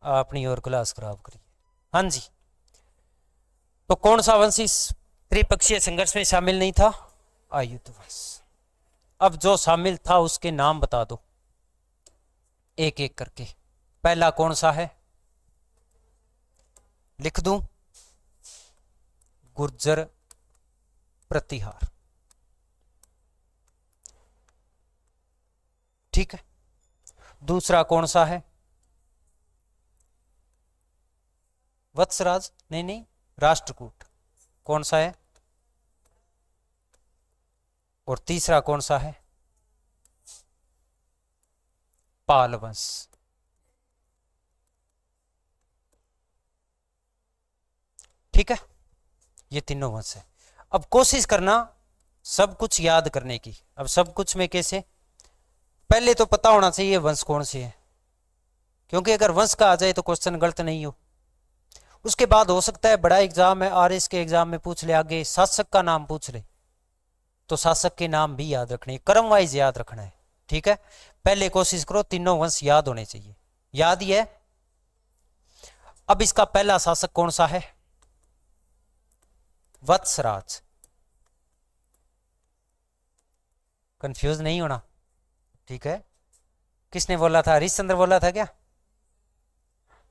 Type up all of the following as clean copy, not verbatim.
अपनी और क्लास खराब करिए। हाँ जी, तो कौन सा वंश इस त्रिपक्षीय संघर्ष में शामिल नहीं था? आयुध वंश। अब जो शामिल था उसके नाम बता दो एक एक करके। पहला कौन सा है? लिख दूं? गुर्जर प्रतिहार। ठीक है। दूसरा कौन सा है? वत्सराज? नहीं नहीं, राष्ट्रकूट। कौन सा है? और तीसरा कौन सा है? पाल वंश। ठीक है, ये तीनों वंश है। अब कोशिश करना सब कुछ याद करने की। अब सब कुछ में कैसे? पहले तो पता होना चाहिए वंश कौन से है, क्योंकि अगर वंश का आ जाए तो क्वेश्चन गलत नहीं हो। उसके बाद हो सकता है बड़ा एग्जाम है, आरएस के एग्जाम में पूछ ले, आगे शासक का नाम पूछ ले, तो शासक के नाम भी याद रखने, क्रम वाइज याद रखना है। ठीक है, पहले कोशिश करो तीनों वंश याद होने चाहिए। याद ही है? अब इसका पहला शासक कौन सा है? वत्सराज। कंफ्यूज नहीं होना, ठीक है। किसने बोला था? हरिश्चंद्र बोला था क्या?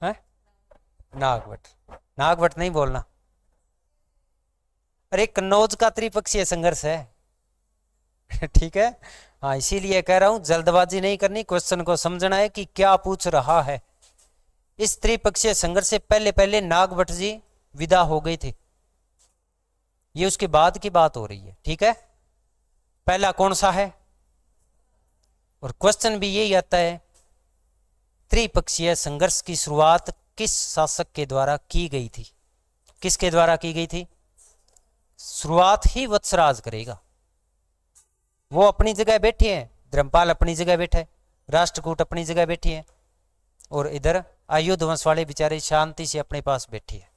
है? नागभट्ट। नागभट्ट नहीं बोलना। अरे कन्नौज का त्रिपक्षीय संघर्ष है। ठीक है, हाँ, इसीलिए कह रहा हूं जल्दबाजी नहीं करनी, क्वेश्चन को समझना है कि क्या पूछ रहा है। इस त्रिपक्षीय संघर्ष से पहले पहले नागभट्ट जी विदा हो गए थे, ये उसके बाद की बात हो रही है। ठीक है, पहला कौन सा है? और क्वेश्चन भी यही आता है, त्रिपक्षीय संघर्ष की शुरुआत किस शासक के द्वारा की गई थी? किसके द्वारा की गई थी? शुरुआत ही वत्सराज करेगा। वो अपनी जगह बैठे हैं, धर्मपाल अपनी जगह बैठा है, राष्ट्रकूट अपनी जगह बैठी है, और इधर आयुध वंश वाले बेचारे शांति से अपने पास बैठे हैं।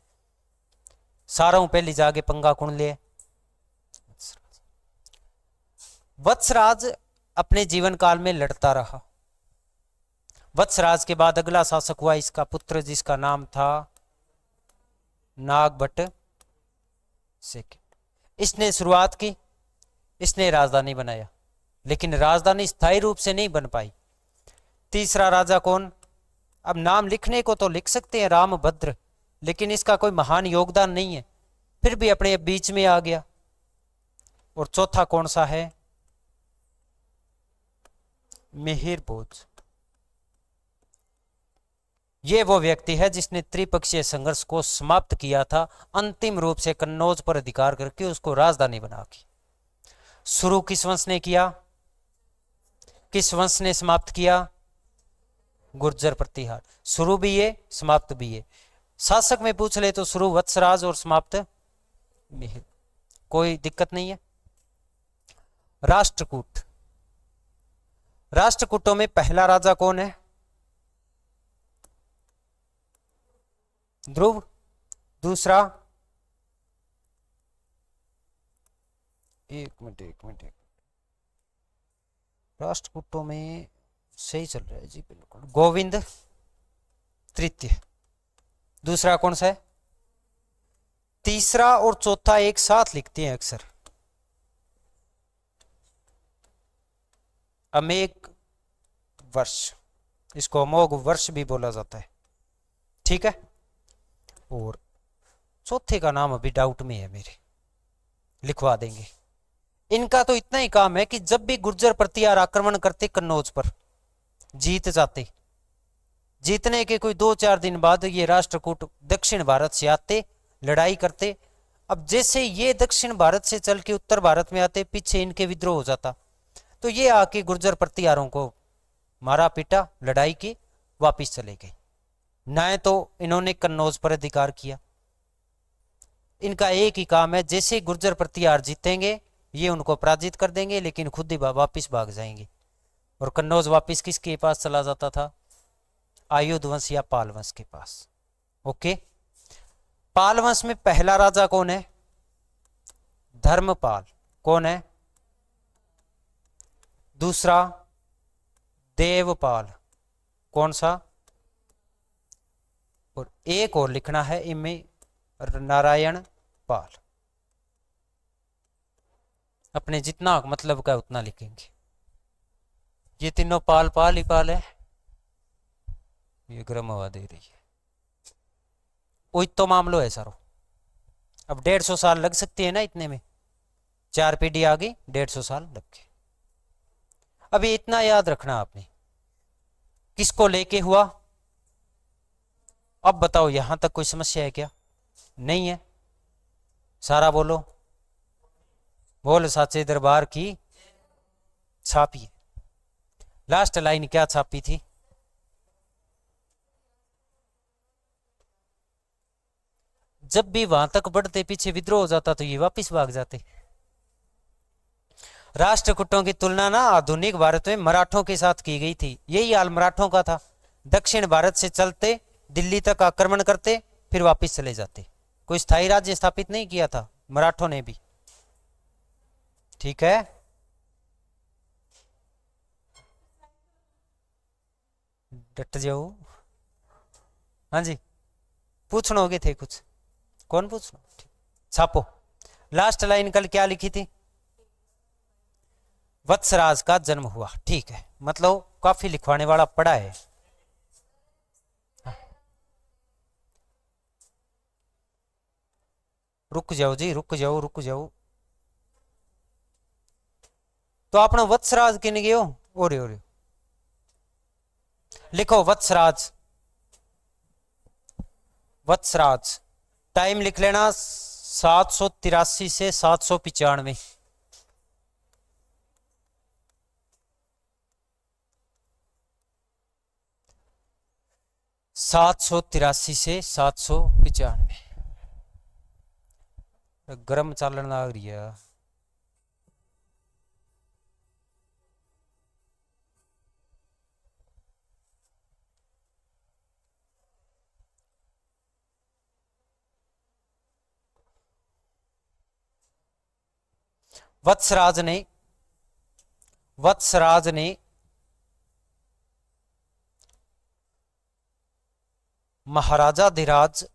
सारों पहले जाके पंगा कौन ले? वत्सराज अपने जीवन काल में लड़ता रहा। वत्सराज के बाद अगला शासक हुआ इसका पुत्र, जिसका नाम था नागभट्ट सेकंड। इसने शुरुआत की, इसने राजधानी बनाया, लेकिन राजधानी स्थायी रूप से नहीं बन पाई। तीसरा राजा कौन? अब नाम लिखने को तो लिख सकते हैं रामभद्र, लेकिन इसका कोई महान योगदान नहीं है, फिर भी अपने बीच में आ गया। और चौथा कौन सा है? मिहिर भोज। ये वो व्यक्ति है जिसने त्रिपक्षीय संघर्ष को समाप्त किया था, अंतिम रूप से कन्नौज पर अधिकार करके उसको राजधानी बना के। शुरू किस वंश ने किया? किस वंश ने समाप्त किया? गुर्जर प्रतिहार। शुरू भी ये, समाप्त भी ये। शासक में पूछ ले तो शुरू वत्सराज और समाप्त मिहिर, कोई दिक्कत नहीं है। राष्ट्रकूट। राष्ट्रकूटों में पहला राजा कौन है? ध्रुव। दूसरा? एक मिनट, राष्ट्रकूटों में सही चल रहा है जी, बिल्कुल। गोविंद तृतीय। दूसरा कौन सा है? तीसरा और चौथा एक साथ लिखते हैं अक्सर। अमेघ वर्ष, इसको अमोघ वर्ष भी बोला जाता है। ठीक है, और चौथे का नाम अभी डाउट में है मेरे, लिखवा देंगे। इनका तो इतना ही काम है कि जब भी गुर्जर प्रतिहार आक्रमण करते कन्नौज पर, जीत जाते, जीतने के कोई 2-4 दिन बाद ये राष्ट्रकूट दक्षिण भारत से आते, लड़ाई करते। अब जैसे ये दक्षिण भारत से चल के उत्तर भारत में आते, पीछे इनके विद्रोह हो जाता, तो ये आके गुर्जर प्रतिहारों को मारा पीटा, लड़ाई की, वापिस चले गए। न तो इन्होंने कन्नौज पर अधिकार किया। इनका एक ही काम है, जैसे गुर्जर प्रतिहार जीतेंगे ये उनको पराजित कर देंगे, लेकिन खुद ही वापिस भाग जाएंगे। और कन्नौज वापिस किसके पास चला जाता था? आयुध वंश या पाल वंश के पास। ओके, पाल वंश में पहला राजा कौन है? धर्मपाल। कौन है? दूसरा? देवपाल। कौन सा? और एक और लिखना है इनमें नारायण पाल। अपने जितना मतलब का उतना लिखेंगे। ये तीनों पाल पाल ही पाल है। ये गर्म हवा दे रही है। वही तो मामलो है सारो। अब 150 साल लग सकती है ना इतने में। 4 पीढ़ी आ गई, 150 साल लग गए। अभी इतना याद रखना आपने, किसको लेके हुआ। अब बताओ यहां तक कोई समस्या है क्या? नहीं है। सारा बोलो। बोल साचे दरबार की छापी है। लास्ट लाइन क्या छापी थी? जब भी वहां तक बढ़ते पीछे विद्रोह हो जाता तो ये वापिस भाग जाते। राष्ट्रकूटों की तुलना ना आधुनिक भारत में मराठों के साथ की गई थी। यही हाल मराठों का था। दक्षिण भारत से चलते दिल्ली तक आक्रमण करते, फिर वापस चले जाते। कोई स्थायी राज्य स्थापित नहीं किया था मराठों ने भी। ठीक है, डट जाओ। हाँ जी, पूछना होगे थे कुछ? कौन पूछना? छापो। लास्ट लाइन कल क्या लिखी थी? वत्सराज का जन्म हुआ। ठीक है, मतलब काफी लिखवाने वाला पड़ा है। रुक जाओ जी, रुक जाओ, रुक जाओ। तो अपना वत्सराज किन गयो? ओरे ओरे लिखो वत्सराज। वत्सराज टाइम लिख लेना 783 से 795। 783 से 795। गर्म चालन लग रही है। वत्सराज ने महाराजा धीराज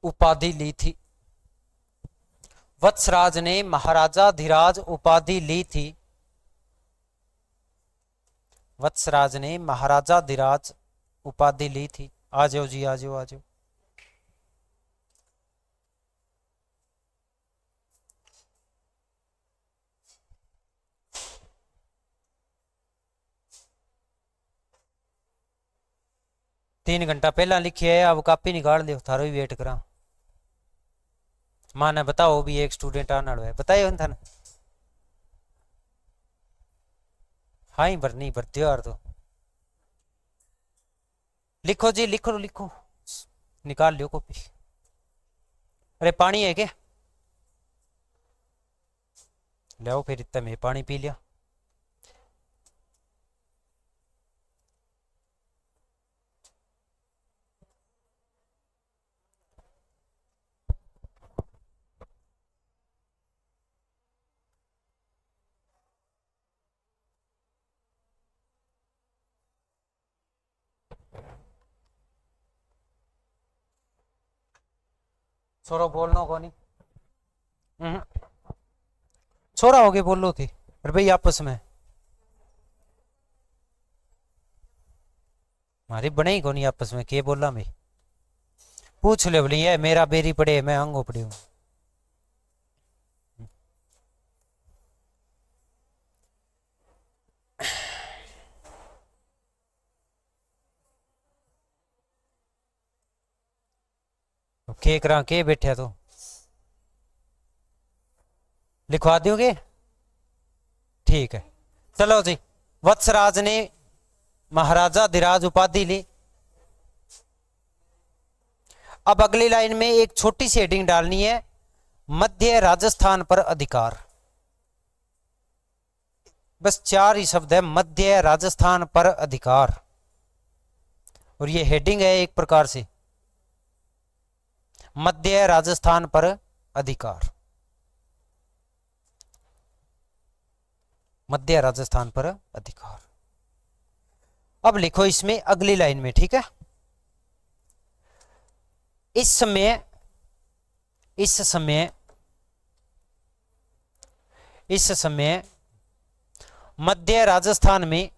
उपाधि ली थी। वत्सराज ने महाराजा धीराज उपाधि ली थी। वत्सराज ने महाराजा धीराज उपाधि ली थी। आ जाओ जी, आ जाओ, आ जाओ। तीन घंटा पहला लिखी है, अब कॉपी निकाल दो, थारो ही वेट करा। माने बताओ भी एक स्टूडेंट आना है, बताइए था ना। हाँ ही भरनी भरती यार। तो लिखो जी, लिखो लिखो, निकाल लियो कॉपी। अरे पानी है क्या? ले फिर, इतना मैं पानी पी लिया। छोरो बोलना को नहीं। छोरा हो गए बोलो थे अरे भाई आपस में। हमारी बने ही को नहीं आपस में, के बोला मैं? पूछ ले बोली है मेरा बेरी पड़े, मैं अंगो पड़ी हूँ। के करा के बैठे तो लिखवा दोगे? ठीक है, चलो जी। वत्सराज ने महाराजा धीराज उपाधि ली। अब अगली लाइन में एक छोटी सी हेडिंग डालनी है, मध्य राजस्थान पर अधिकार। बस 4 ही शब्द है, मध्य राजस्थान पर अधिकार। और ये हेडिंग है एक प्रकार से, मध्य राजस्थान पर अधिकार। मध्य राजस्थान पर अधिकार। अब लिखो इसमें अगली लाइन में, ठीक है। इस समय इस समय इस समय मध्य राजस्थान में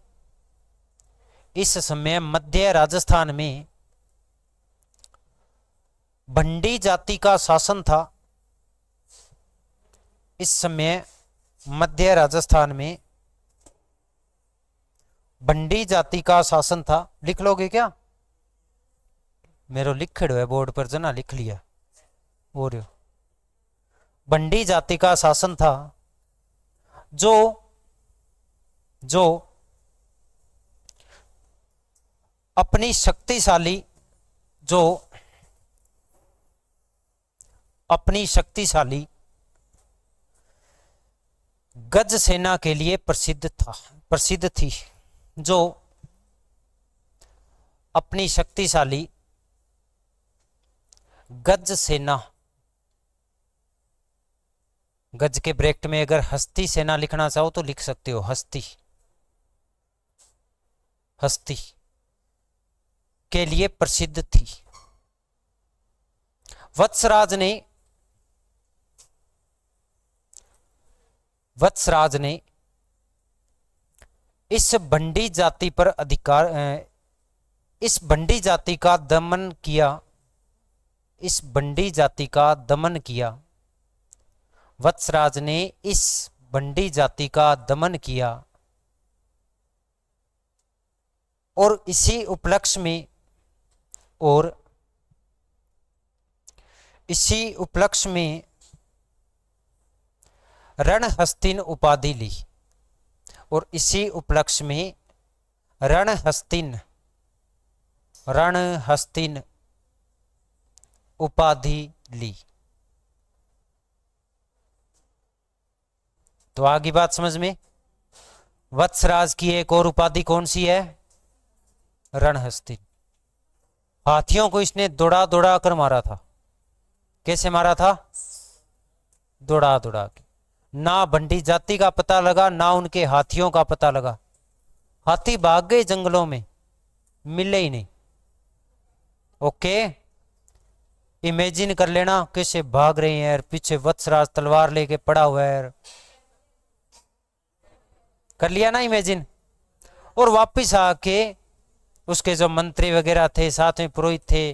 इस समय मध्य राजस्थान में भंडी जाति का शासन था। इस समय मध्य राजस्थान में भंडी जाति का शासन था। लिख लोगे क्या? मेरो लिखड़ो है बोर्ड पर, जना लिख लिया। और भंडी जाति का शासन था जो जो अपनी शक्तिशाली जो अपनी शक्तिशाली गज सेना के लिए प्रसिद्ध थी। जो अपनी शक्तिशाली गज सेना, गज के ब्रैकेट में अगर हस्ती सेना लिखना चाहो तो लिख सकते हो, हस्ती के लिए प्रसिद्ध थी। वत्सराज ने इस भंडी जाति पर इस भंडी जाति का दमन किया। वत्सराज ने इस भंडी जाति का दमन किया और इसी उपलक्ष्य में रणहस्तिन उपाधि ली। और इसी उपलक्ष्य में रणहस्तिन उपाधि ली। तो आगे बात समझ में। वत्सराज की एक और उपाधि कौन सी है? रणहस्तिन। हाथियों को इसने दौड़ा दौड़ा कर मारा था। कैसे मारा था? दौड़ा दौड़ा के। ना भंडी जाति का पता लगा, ना उनके हाथियों का पता लगा। हाथी भाग गए जंगलों में, मिले ही नहीं। ओके, इमेजिन कर लेना कैसे भाग रहे हैं यार, पीछे वत्सराज तलवार लेके पड़ा हुआ है यार। कर लिया ना इमेजिन। और वापिस आके उसके जो मंत्री वगैरह थे, साथ में पुरोहित थे,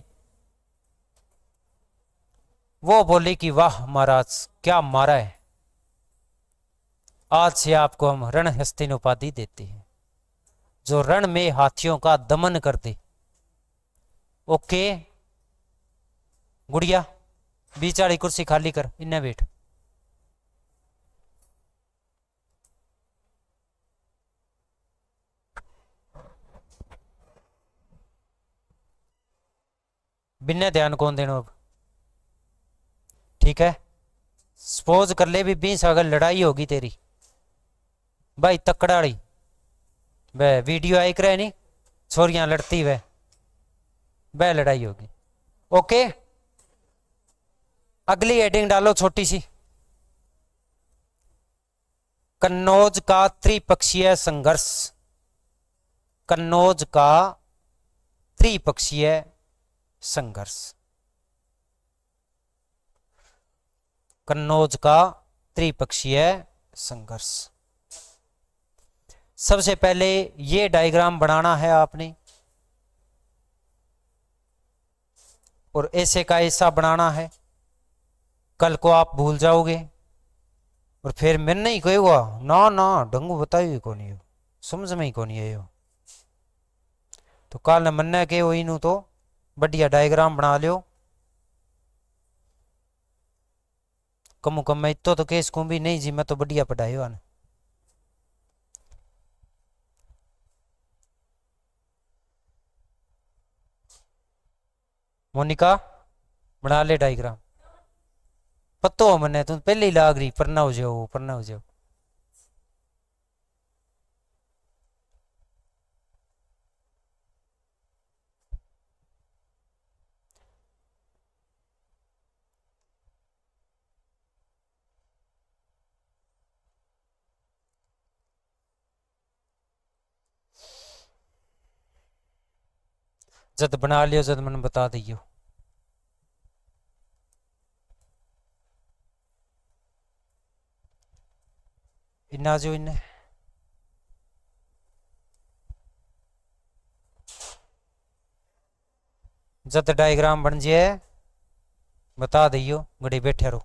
वो बोले कि वाह महाराज क्या मारा है, आज से आपको हम रणहस्तिन उपाधि देते हैं, जो रण में हाथियों का दमन कर दे। ओके गुड़िया, बीच वाली कुर्सी खाली कर, इन्हें बैठ। बिना ध्यान कौन देना अब, ठीक है। सपोज कर ले भी 20 अगर लड़ाई होगी तेरी भाई तकड़ाड़ी, वह वीडियो आई करे नहीं, छोरियां लड़ती वह लड़ाई होगी। ओके, अगली हेडिंग डालो छोटी सी, कन्नौज का त्रिपक्षीय संघर्ष। कन्नौज का त्रिपक्षीय संघर्ष। कन्नौज का त्रिपक्षीय संघर्ष। सबसे पहले ये डायग्राम बनाना है आपने, और ऐसे का ऐसा बनाना है। कल को आप भूल जाओगे और फिर मैंने नहीं कहेगा ना ना ढंगू बताइए कौन है, समझ में ही कौन है यो। तो कल न मन्ना के वो इनू तो बढ़िया डायग्राम बना लियो। कमु कम मैं इतो तो केस भी नहीं जी, मैं तो बढ़िया पढ़ाई हो। मोनिका बना ले डायग्राम, पत्तो मने तू पहले ही लाग रही, पढ़ना हो जाओ। जद बना लियो जद मन बता दियो। इन्ना जो इन्ने जद डायग्राम बन जाए बता दियो, घड़ी बैठे रहो।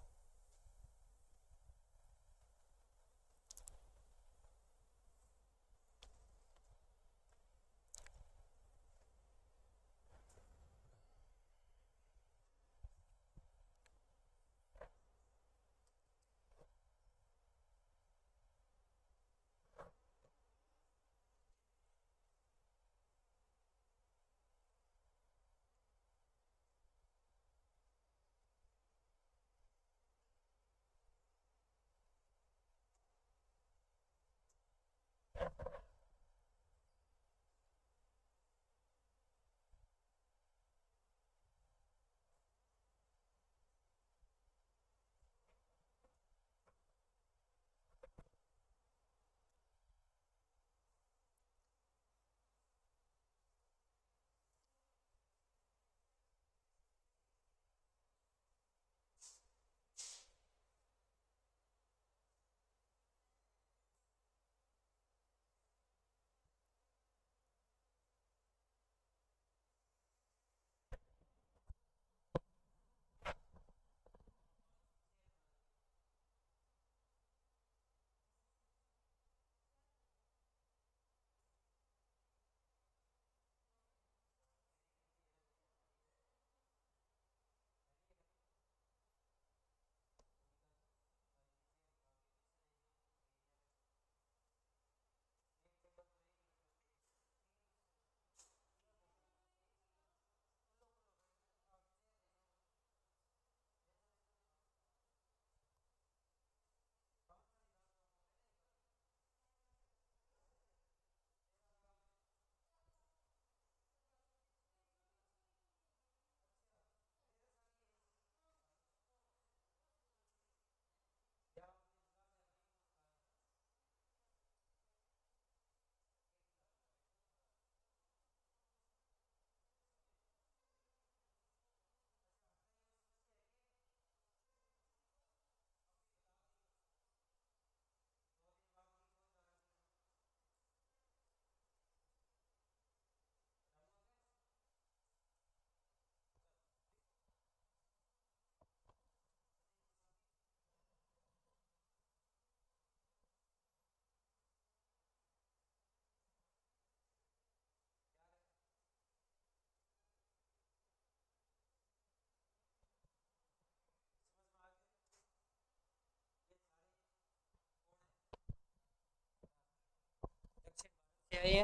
आइए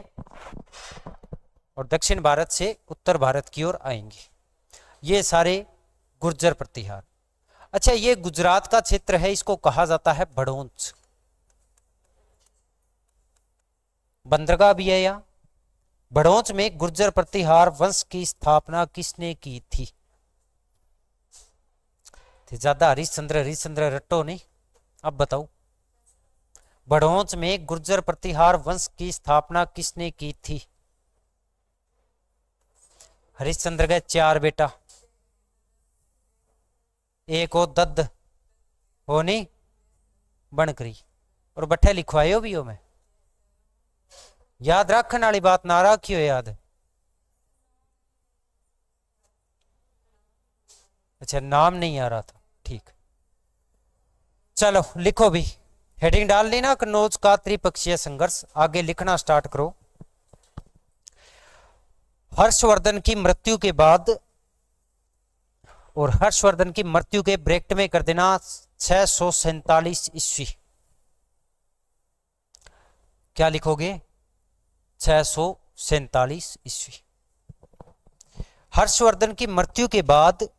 और दक्षिण भारत से उत्तर भारत की ओर आएंगे। ये सारे गुर्जर प्रतिहार। अच्छा, ये गुजरात का क्षेत्र है, इसको कहा जाता है बड़ौच। बंदरगाह भी है यहाँ। बड़ौच में गुर्जर प्रतिहार वंश की स्थापना किसने की थी? ज्यादा हरिश्चंद्र रट्टो नहीं। अब बताओ, बड़ौच में गुर्जर प्रतिहार वंश की स्थापना किसने की थी? हरिश्चंद्र के 4 बेटा, एक हो दद्द हो नहीं बनकरी, और बट्ठे लिखवायो भी हो। मैं याद रखने वाली बात ना रखियो याद। अच्छा, नाम नहीं आ रहा था, ठीक। चलो लिखो भी, हेडिंग डाल ली ना, कन्नौज का त्रिपक्षीय संघर्ष। आगे लिखना स्टार्ट करो। हर्षवर्धन की मृत्यु के बाद, और हर्षवर्धन की मृत्यु के ब्रैकेट में कर देना 647 ईस्वी। क्या लिखोगे? 647 ईस्वी। हर्षवर्धन की मृत्यु के बाद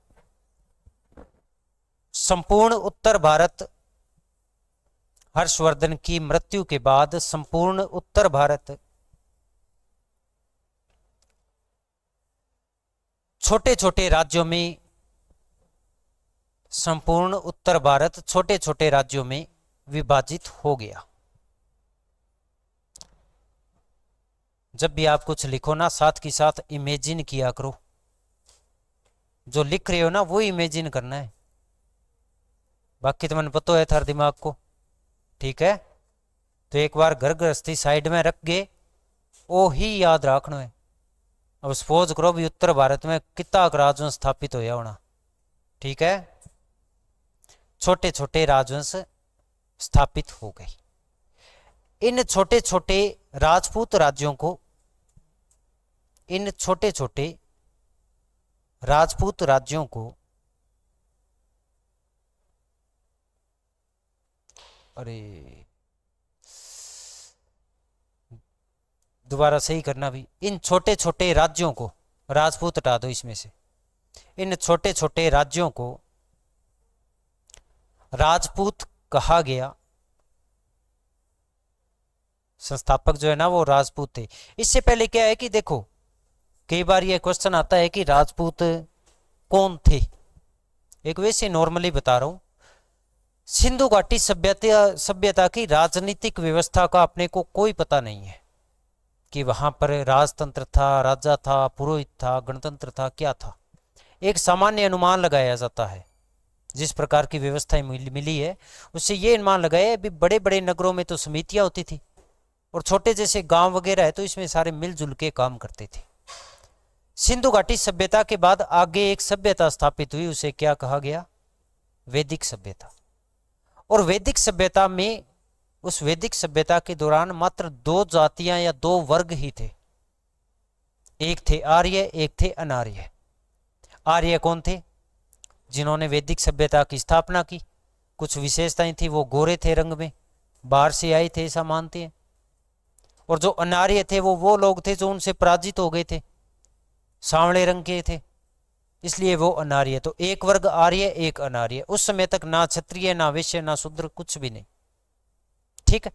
संपूर्ण उत्तर भारत, हर्षवर्धन की मृत्यु के बाद संपूर्ण उत्तर भारत छोटे छोटे राज्यों में, संपूर्ण उत्तर भारत छोटे छोटे राज्यों में विभाजित हो गया। जब भी आप कुछ लिखो ना, साथ के साथ इमेजिन किया करो। जो लिख रहे हो ना वो इमेजिन करना है, बाकी तो मैंने पता है थार दिमाग को। ठीक है, तो एक बार घर गृहस्थी साइड में रख गए, वो ही याद रखना है। अब सपोज करो भी उत्तर भारत में कितना राजवंश स्थापित होया होना। ठीक है, छोटे छोटे राजवंश स्थापित हो गए। इन छोटे छोटे राजपूत राज्यों को, इन छोटे छोटे राजपूत राज्यों को, अरे दोबारा सही करना भी, इन छोटे छोटे राज्यों को, राजपूत हटा दो इसमें से, इन छोटे छोटे राज्यों को राजपूत कहा गया। संस्थापक जो है ना वो राजपूत थे। इससे पहले क्या है कि देखो, कई बार ये क्वेश्चन आता है कि राजपूत कौन थे। एक वैसे नॉर्मली बता रहा हूं, सिंधु घाटी सभ्यता की राजनीतिक व्यवस्था का अपने को कोई पता नहीं है कि वहां पर राजतंत्र था, राजा था, पुरोहित था, गणतंत्र था, क्या था। एक सामान्य अनुमान लगाया जाता है, जिस प्रकार की व्यवस्थाएं मिली है उससे ये अनुमान लगाया है। बड़े बड़े नगरों में तो समितियां होती थी, और छोटे जैसे गांव वगैरह है तो इसमें सारे मिलजुल के काम करते थे। सिंधु घाटी सभ्यता के बाद आगे एक सभ्यता स्थापित हुई, उसे क्या कहा गया? वैदिक सभ्यता। और वैदिक सभ्यता में, उस वैदिक सभ्यता के दौरान मात्र दो जातियां या दो वर्ग ही थे। एक थे आर्य, एक थे अनार्य। आर्य कौन थे? जिन्होंने वैदिक सभ्यता की स्थापना की। कुछ विशेषताएं थी, वो गोरे थे रंग में, बाहर से आए थे ऐसा मानते हैं। और जो अनार्य थे वो लोग थे जो उनसे पराजित हो गए थे, सांवले रंग के थे, इसलिए वो अनार्य। तो एक वर्ग आर्य, एक अनार्य। उस समय तक ना क्षत्रिय, ना वैश्य, ना शूद्र, कुछ भी नहीं। ठीक है,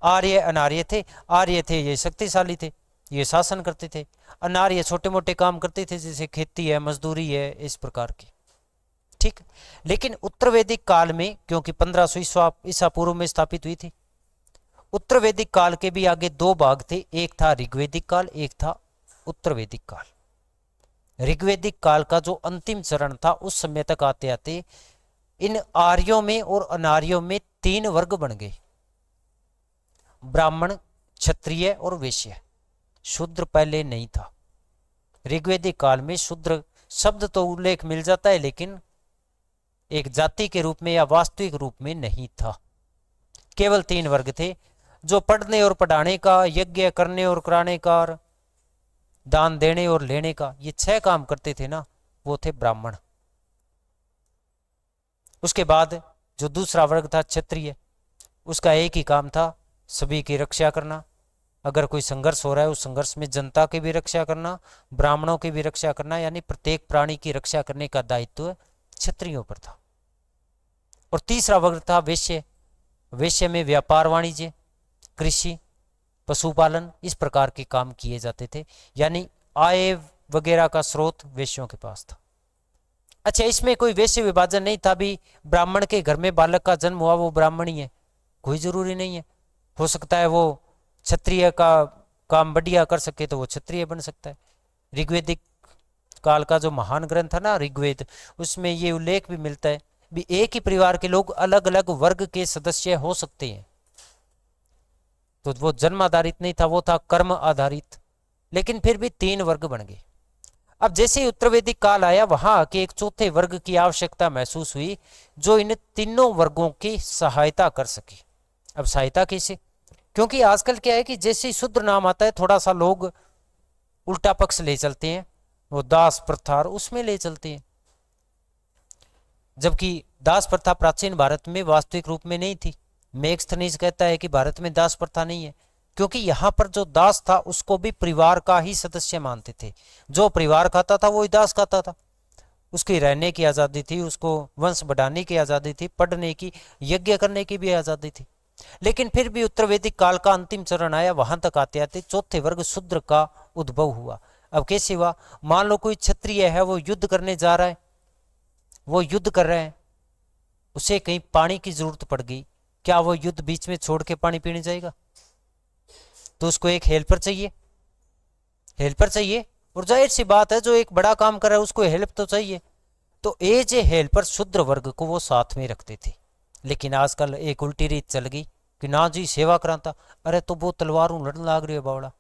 आर्य अनार्य थे। आर्य थे ये शक्तिशाली थे, ये शासन करते थे। अनार्य छोटे मोटे काम करते थे, जैसे खेती है, मजदूरी है, इस प्रकार की। ठीक, लेकिन उत्तर वैदिक काल में, क्योंकि 1500 ईसा पूर्व में स्थापित हुई थी, उत्तर वैदिक काल के भी आगे दो भाग थे। एक था ऋग्वैदिक काल, एक था उत्तर वैदिक काल। ऋग्वैदिक काल का जो अंतिम चरण था, उस समय तक आते आते इन आर्यों में और अनार्यों में तीन वर्ग बन गए, ब्राह्मण, क्षत्रिय और वैश्य। शूद्र पहले नहीं था। ऋग्वैदिक काल में शूद्र शब्द तो उल्लेख मिल जाता है, लेकिन एक जाति के रूप में या वास्तविक रूप में नहीं था। केवल तीन वर्ग थे, जो पढ़ने और पढ़ाने का, यज्ञ करने और कराने का, दान देने और लेने का, ये 6 काम करते थे ना, वो थे ब्राह्मण। उसके बाद जो दूसरा वर्ग था क्षत्रिय, उसका एक ही काम था, सभी की रक्षा करना। अगर कोई संघर्ष हो रहा है, उस संघर्ष में जनता की भी रक्षा करना, ब्राह्मणों की भी रक्षा करना, यानी प्रत्येक प्राणी की रक्षा करने का दायित्व क्षत्रियों पर था। और तीसरा वर्ग था वैश्य। वैश्य में व्यापार, वाणिज्य, कृषि, पशुपालन, इस प्रकार के काम किए जाते थे, यानी आय वगैरह का स्रोत वैश्यों के पास था। अच्छा, इसमें कोई वैश्य विभाजन नहीं था भी ब्राह्मण के घर में बालक का जन्म हुआ वो ब्राह्मण ही है, कोई जरूरी नहीं है। हो सकता है वो क्षत्रिय का काम बढ़िया कर सके तो वो क्षत्रिय बन सकता है। ऋग्वैदिक काल का जो महान ग्रंथ है ना ऋग्वेद, उसमें ये उल्लेख भी मिलता है भी एक ही परिवार के लोग अलग अलग वर्ग के सदस्य हो सकते हैं। तो वो जन्म आधारित नहीं था, वो था कर्म आधारित। लेकिन फिर भी तीन वर्ग बन गए। अब जैसे ही उत्तर वैदिक काल आया, वहां आके एक चौथे वर्ग की आवश्यकता महसूस हुई, जो इन तीनों वर्गों की सहायता कर सके। अब सहायता कैसे? क्योंकि आजकल क्या है कि जैसे ही शूद्र नाम आता है, थोड़ा सा लोग उल्टा पक्ष ले चलते हैं, वो दास प्रथा उसमें ले चलते हैं। जबकि दास प्रथा प्राचीन भारत में वास्तविक रूप में नहीं थी। मैक्सथनीज कहता है कि भारत में दास प्रथा नहीं है, क्योंकि यहां पर जो दास था उसको भी परिवार का ही सदस्य मानते थे। जो परिवार खाता था वो ही दास खाता था। उसकी रहने की आज़ादी थी, उसको वंश बढ़ाने की आज़ादी थी, पढ़ने की, यज्ञ करने की भी आज़ादी थी। लेकिन फिर भी उत्तर वैदिक काल का अंतिम चरण आया, वहां तक आते आते चौथे वर्ग शूद्र का उद्भव हुआ। अब कैसे हुआ? मान लो कोई क्षत्रिय है, वो युद्ध करने जा रहा है, वो युद्ध कर रहे हैं, उसे कहीं पानी की जरूरत पड़ गई, क्या वो युद्ध बीच में छोड़ के पानी पीने जाएगा? तो उसको एक हेल्पर चाहिए, हेल्पर चाहिए, और जाहिर सी बात है जो एक बड़ा काम कर रहा है उसको हेल्प तो चाहिए। तो एज ए हेल्पर शूद्र वर्ग को वो साथ में रखते थे। लेकिन आजकल एक उल्टी रीत चल गई कि ना जी सेवा कराता, अरे तो वो तलवारों लड़न लाग रही है बावड़ा,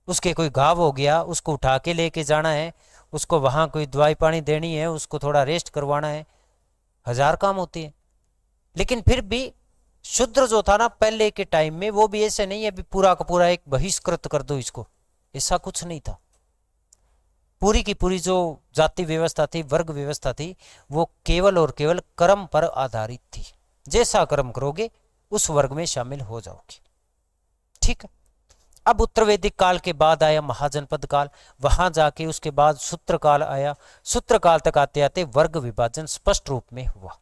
उसके कोई घाव हो गया उसको उठा के लेके जाना है, उसको वहाँ कोई दवाई पानी देनी है, उसको थोड़ा रेस्ट करवाना है, हजार काम होते हैं। लेकिन फिर भी शूद्र जो था ना पहले के टाइम में, वो भी ऐसे नहीं है भी पूरा का पूरा एक बहिष्कृत कर दो इसको, ऐसा कुछ नहीं था। पूरी की पूरी जो जाति व्यवस्था थी, वर्ग व्यवस्था थी, वो केवल और केवल कर्म पर आधारित थी। जैसा कर्म करोगे उस वर्ग में शामिल हो जाओगे। ठीक है। अब उत्तर वैदिक काल के बाद आया महाजनपद काल, वहां जाके उसके बाद सूत्र काल आया। सूत्र काल तक आते आते वर्ग विभाजन स्पष्ट रूप में हुआ।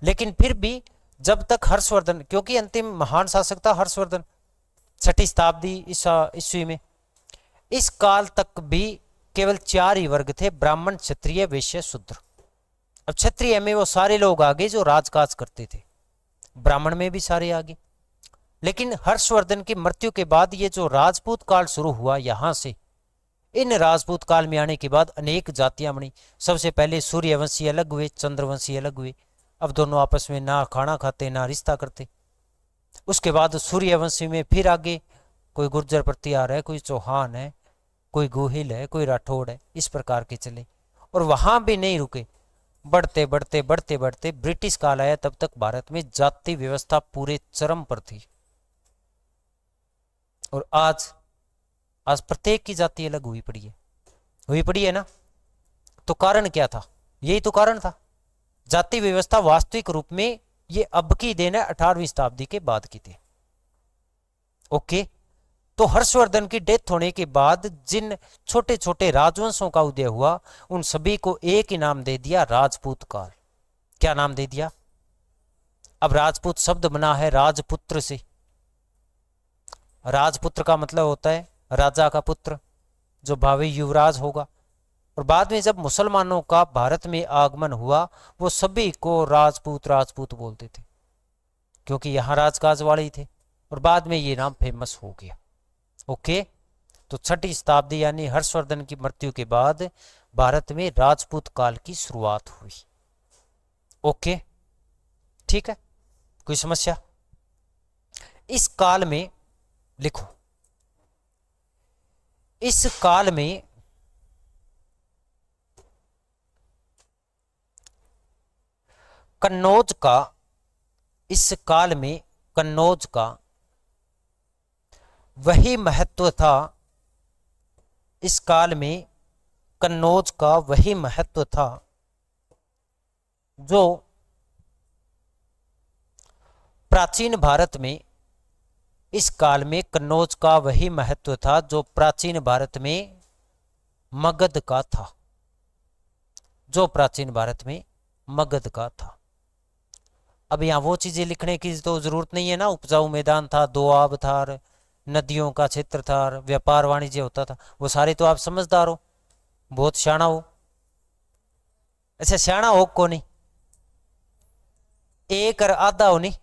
लेकिन फिर भी जब तक हर्षवर्धन, क्योंकि अंतिम महान शासक था हर्षवर्धन, 6ठी शताब्दी ईस्वी में, इस काल तक भी केवल 4 ही वर्ग थे, ब्राह्मण क्षत्रिय वैश्य शूद्र। अब क्षत्रिय में वो सारे लोग आ गए जो राजकाज करते थे, ब्राह्मण में भी सारे आ गए। लेकिन हर्षवर्धन की मृत्यु के बाद ये जो राजपूत काल शुरू हुआ, यहां से इन राजपूत काल में आने के बाद अनेक जातियां बनी। सबसे पहले सूर्यवंशी अलग हुए, चंद्रवंशी अलग हुए। अब दोनों आपस में ना खाना खाते ना रिश्ता करते। उसके बाद सूर्यवंशी में फिर आगे कोई गुर्जर प्रतिहार है, कोई चौहान है, कोई गोहिल है, कोई राठौड़ है, इस प्रकार के चले। और वहां भी नहीं रुके, बढ़ते बढ़ते बढ़ते बढ़ते ब्रिटिश काल आया, तब तक भारत में जाति व्यवस्था पूरे चरम पर थी। और आज आज प्रत्येक की जाति अलग हुई पड़ी है ना। तो कारण क्या था? यही तो कारण था। जाति व्यवस्था वास्तविक रूप में ये अब की देन है, 18वीं शताब्दी के बाद की थी। ओके। तो हर्षवर्धन की डेथ होने के बाद जिन छोटे छोटे राजवंशों का उदय हुआ, उन सभी को एक ही नाम दे दिया, राजपूत काल। क्या नाम दे दिया? अब राजपूत शब्द बना है राजपुत्र से। राजपुत्र का मतलब होता है राजा का पुत्र, जो भावी युवराज होगा। और बाद में जब मुसलमानों का भारत में आगमन हुआ, वो सभी को राजपूत राजपूत बोलते थे, क्योंकि यहां राजकाज वाले ही थे। और बाद में ये नाम फेमस हो गया। ओके। तो 6ठी शताब्दी यानी हर्षवर्धन की मृत्यु के बाद भारत में राजपूत काल की शुरुआत हुई। ओके, ठीक है। कोई समस्या? इस काल में लिखो, इस काल में कन्नौज का, इस काल में कन्नौज का वही महत्व था, इस काल में कन्नौज का वही महत्व था जो प्राचीन भारत में, इस काल में कन्नौज का वही महत्व था जो प्राचीन भारत में मगध का था, जो प्राचीन भारत में मगध का था। अब यहां वो चीजें लिखने की तो जरूरत नहीं है ना, उपजाऊ मैदान था, दोआब था, नदियों का क्षेत्र था, व्यापार वाणिज्य होता था, वो सारे तो आप समझदार हो, बहुत सियाणा हो। अच्छा, सियाणा हो को नहीं, एक और आधा हो नहीं।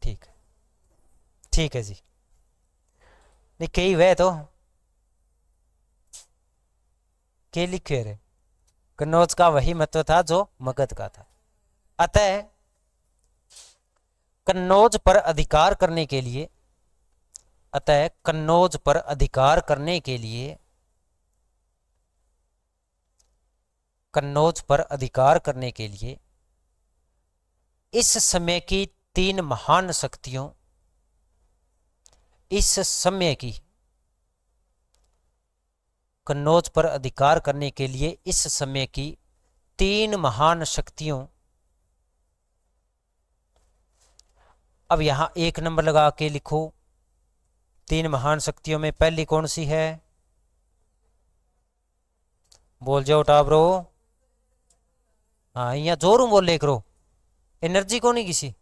ठीक है, ठीक है जी। नहीं कई वह तो के लिखे रहे, कन्नौज का वही महत्व था जो मगध का था। अतः कन्नौज पर अधिकार करने के लिए, अतः कन्नौज पर अधिकार करने के लिए, कन्नौज पर अधिकार करने के लिए इस समय की 3 महान शक्तियों, इस समय की, कन्नौज पर अधिकार करने के लिए इस समय की 3 महान शक्तियों। अब यहां 1 नंबर लगा के लिखो, 3 महान शक्तियों में पहली कौन सी है? बोल जाओ टाबरो। हाँ, यहाँ जोरू बोल ले करो, एनर्जी को नहीं किसी।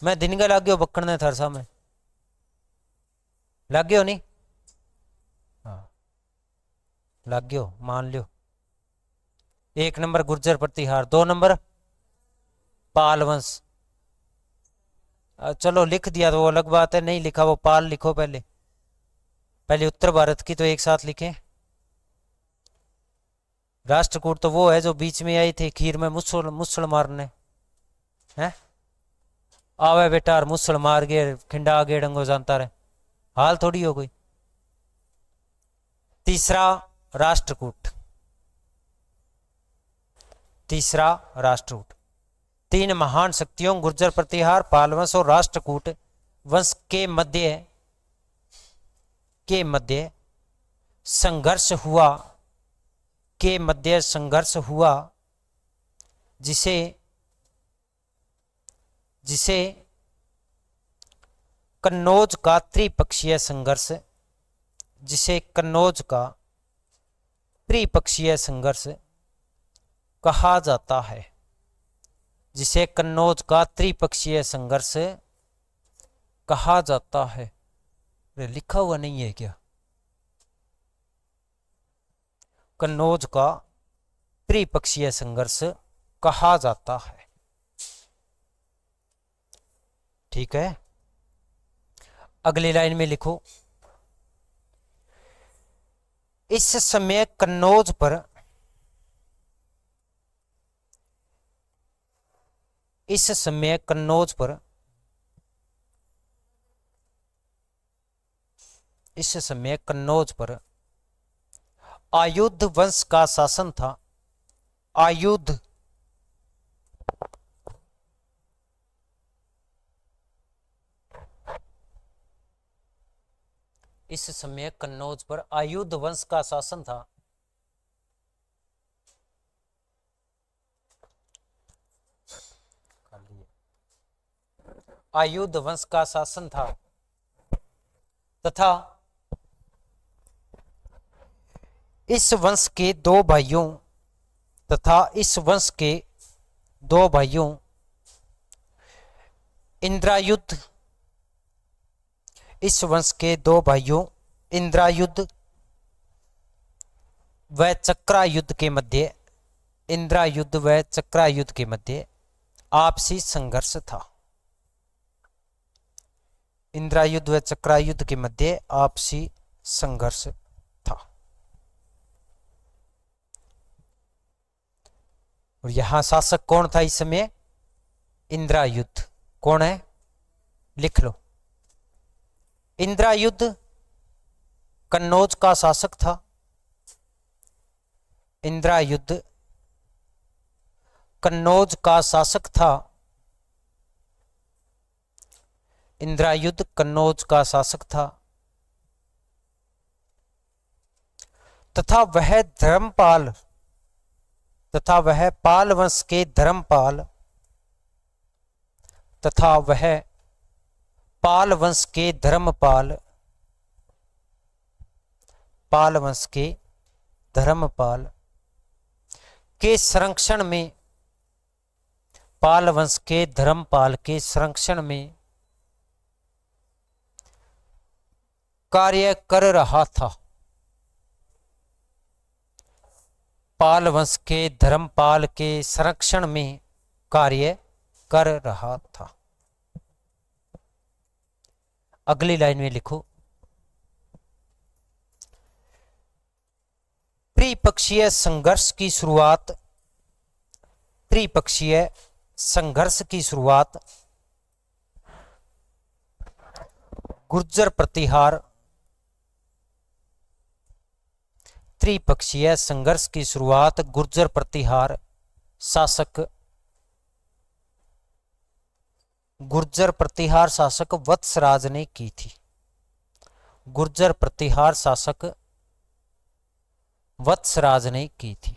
मैं दिन का लाग गयो बक्कड़ने थार सामने लाग गयो नहीं? हाँ लाग गयो, मान लियो। 1 नंबर गुर्जर प्रतिहार, 2 नंबर पाल वंश, चलो लिख दिया तो वो अलग बात है, नहीं लिखा वो पाल लिखो पहले। पहले उत्तर भारत की तो एक साथ लिखें। राष्ट्रकूट तो वो है जो बीच में आई थी खीर में मुसल मुसल मारने हैं। आवे बेटा और मुसल मार गए खिंडा आगे डंगो जानता रहे, हाल थोड़ी हो गई। तीसरा राष्ट्रकूट, तीसरा राष्ट्रकूट। तीन महान शक्तियों गुर्जर प्रतिहार पाल वंश और राष्ट्रकूट वंश के मध्य संघर्ष हुआ, के मध्य संघर्ष हुआ, जिसे जिसे कन्नौज का त्रिपक्षीय संघर्ष, जिसे कन्नौज का त्रिपक्षीय संघर्ष कहा जाता है, जिसे कन्नौज का त्रिपक्षीय संघर्ष कहा जाता है। लिखा हुआ नहीं है क्या? कन्नौज का त्रिपक्षीय संघर्ष कहा जाता है, ठीक है। अगली लाइन में लिखो, इस समय कन्नौज पर, इस समय कन्नौज पर, इस समय कन्नौज पर आयुध वंश का शासन था। आयुध इस समय कन्नौज पर आयुध वंश का शासन था। आयुध वंश का शासन था तथा इस वंश के दो भाइयों, तथा इस वंश के दो भाइयों इंद्रायुध, इस वंश के दो भाइयों इंद्रायुध व चक्रायुध के मध्य, इंद्रायुध व चक्रायुध के मध्य आपसी संघर्ष था। इंद्रायुध व चक्रायुध के मध्य आपसी संघर्ष था। और यहां शासक कौन था इस समय? इंद्रायुध। कौन है? लिख लो। इंद्रायुध कन्नौज का शासक था। इंद्रायुध कन्नौज का शासक था। इंद्रायुध कन्नौज का शासक था तथा वह धर्मपाल, तथा वह पाल वंश के धर्मपाल, तथा वह पाल वंश के धर्मपाल, पाल वंश के धर्मपाल के संरक्षण में, पाल वंश के धर्मपाल के संरक्षण में कार्य कर रहा था। पाल वंश के धर्मपाल के संरक्षण में कार्य कर रहा था। अगली लाइन में लिखो, त्रिपक्षीय संघर्ष की शुरुआत, त्रिपक्षीय संघर्ष की शुरुआत गुर्जर प्रतिहार, त्रिपक्षीय संघर्ष की शुरुआत गुर्जर प्रतिहार शासक, गुर्जर प्रतिहार शासक वत्सराज ने की थी। गुर्जर प्रतिहार शासक वत्सराज ने की थी।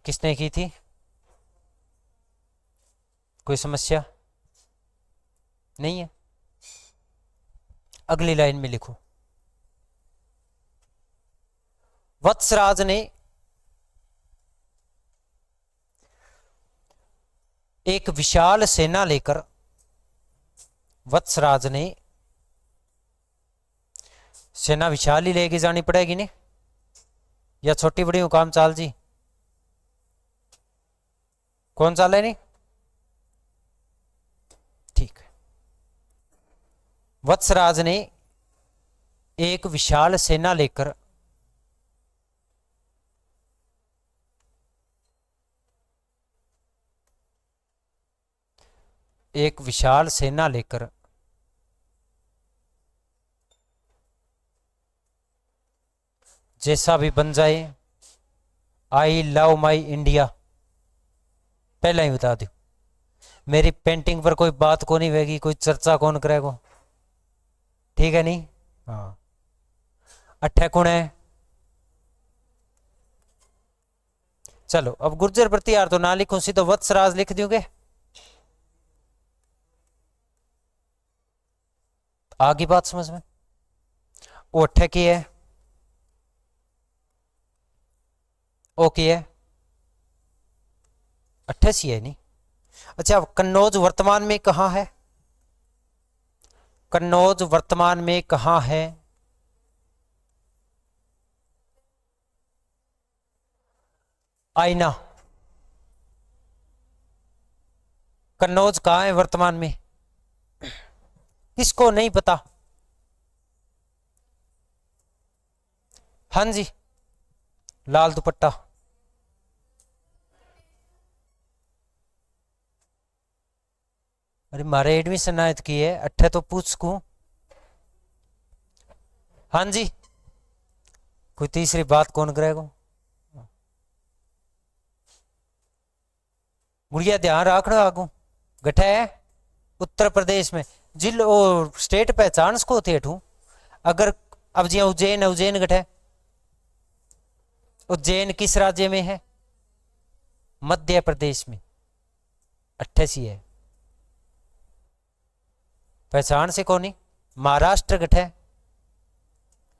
किसने की थी? कोई समस्या नहीं है? अगली लाइन में लिखो, वत्सराज ने एक विशाल सेना लेकर, वत्सराज ने सेना विशाल ही लेके जानी पड़ेगी नहीं, या छोटी बड़ी हुकाम चाल जी? कौन सा लेनी? ठीक है। वत्सराज ने एक विशाल सेना लेकर जैसा भी बन जाए, आई लव माई इंडिया, पहले ही बता दू, मेरी पेंटिंग पर कोई बात को नहीं होगी, कोई चर्चा कौन करेगा, ठीक है नहीं? हाँ, अठे कौन है? चलो अब गुर्जर प्रतिहार तो ना लिखो, सीधो वत्सराज लिख दोगे। आगे बात समझ में? वो अठे की है, ओ की है, 88 है नहीं? अच्छा, कन्नौज वर्तमान में कहाँ है? कन्नौज वर्तमान में कहाँ है? आईना। कन्नौज कहाँ है वर्तमान में? किसको नहीं पता? हाँ जी, लाल दुपट्टा। अरे मारे एडमिशन आयत की है, अट्ठे तो पूछ सकूं। हाँ जी, कोई तीसरी बात कौन करेगा? गुड़िया ध्यान रखना, आगू गठे है उत्तर प्रदेश में, जिल और स्टेट पहचान सको थे ठू। अगर अब जी उज्जैन, उज्जैन गठे, उज्जैन किस राज्य में है? मध्य प्रदेश में। 88 है, पहचान से कौन? महाराष्ट्र गठे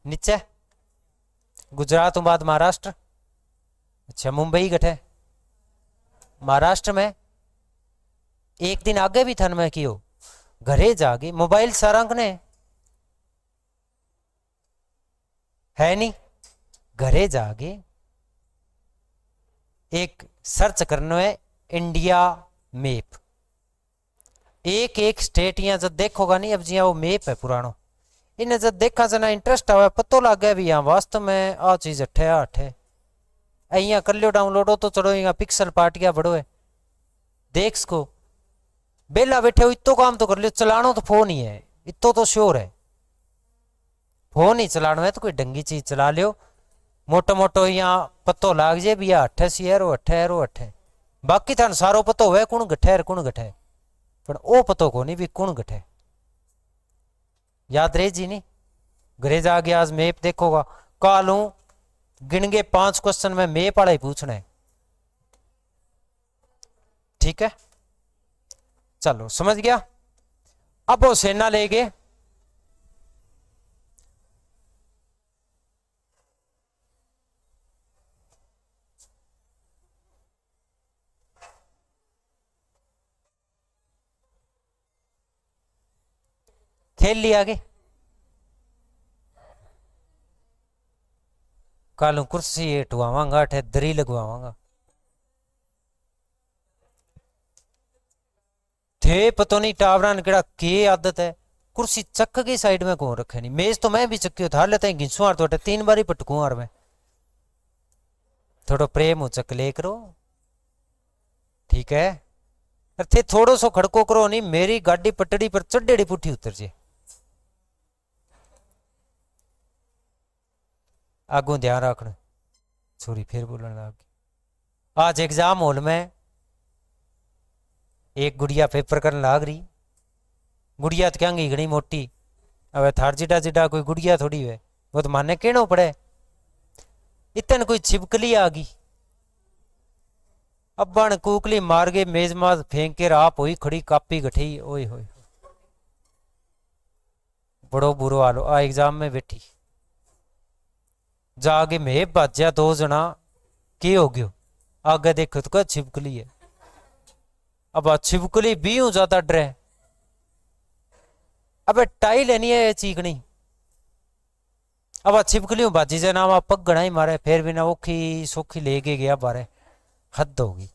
नीचे, गुजरात बाद महाराष्ट्र। अच्छा, मुंबई गठे महाराष्ट्र में। एक दिन आगे भी थन में कियो, घरे जागे मोबाइल सारंग ने है नहीं, घरे जागे एक सर्च करना है इंडिया मैप, एक एक स्टेट यहाँ जब देखोगा नहीं, अब जी वो मैप है पुरानो, इन्हें जब देखा जना इंटरेस्ट आवे, पतो लग गया भी यहाँ वास्तव में आ चीज अठे अठे, यहाँ कर लियो डाउनलोड हो तो चलो, यहाँ पिक्सल पार्टिया बड़ो है, देख सको बेला बैठे हो, इतो काम तो कर लियो, चलानो तो फोन ही है, इतो तो श्योर है, फोन ही चलाना है तो कोई ढंगी चीज चला लियो, मोटो मोटो यहाँ पतो लाग जाए भी यह 88 है, रो अठे रो अठे, बाकी थान सारो पतो है कौन गठे कौन गठे, पर ओ पतो को नहीं भी कौन गठे, याद रहे जी नहीं? घरे जाके आज मैप देखोगा, कालू गिनगे 5 क्वेश्चन में मैप वाला ही पूछना है, ठीक है? चलो समझ गया। अब वो सेना ले गए, खेल लिया आगे, कालू कुर्सी हटवावांगा, अठे दरी लगवावांगा, थे पतो नहीं टावरा ने केड़ा के आदत है, कुर्सी चक की साइड में कौन रखे नहीं, मेज तो मैं भी चक्की उतार लेता है, घिसुआर तो 3 बारी पटकुआर में, थोड़ा प्रेम हो चक ले करो, ठीक है? थे थोड़ो सो खड़को करो नहीं, मेरी गाड़ी पटड़ी पर चढ़ेड़ी पुठी उतर जे, आगू ध्यान रखना। सॉरी फिर बोलने लग, आज एग्जाम हॉल में एक गुड़िया पेपर करने लाग रही, गुड़िया तो क्या घनी मोटी, अब थार जिडा जिडा कोई गुड़िया थोड़ी है, वो तो माने कहना पड़े, इतन कोई छिपकली आ गई, अब्बा ने कूकली मार के मेज माज फेंक के आप हुई खड़ी, कापी गठी, ओए होए बड़ो बुरो हाल, आ एग्जाम में बैठी जाके मैं बाजा 2 जना, की हो गयो? आगे देखो तो छिपकली है, अब छिपकली भी हूं ज्यादा डरे, अब टाई लेनी है चीकनी, अब छिपकली बाजी से नाम पग गणा ही मारे, फिर भी ना औखी सौखी लेके गया बारे, हद होगी।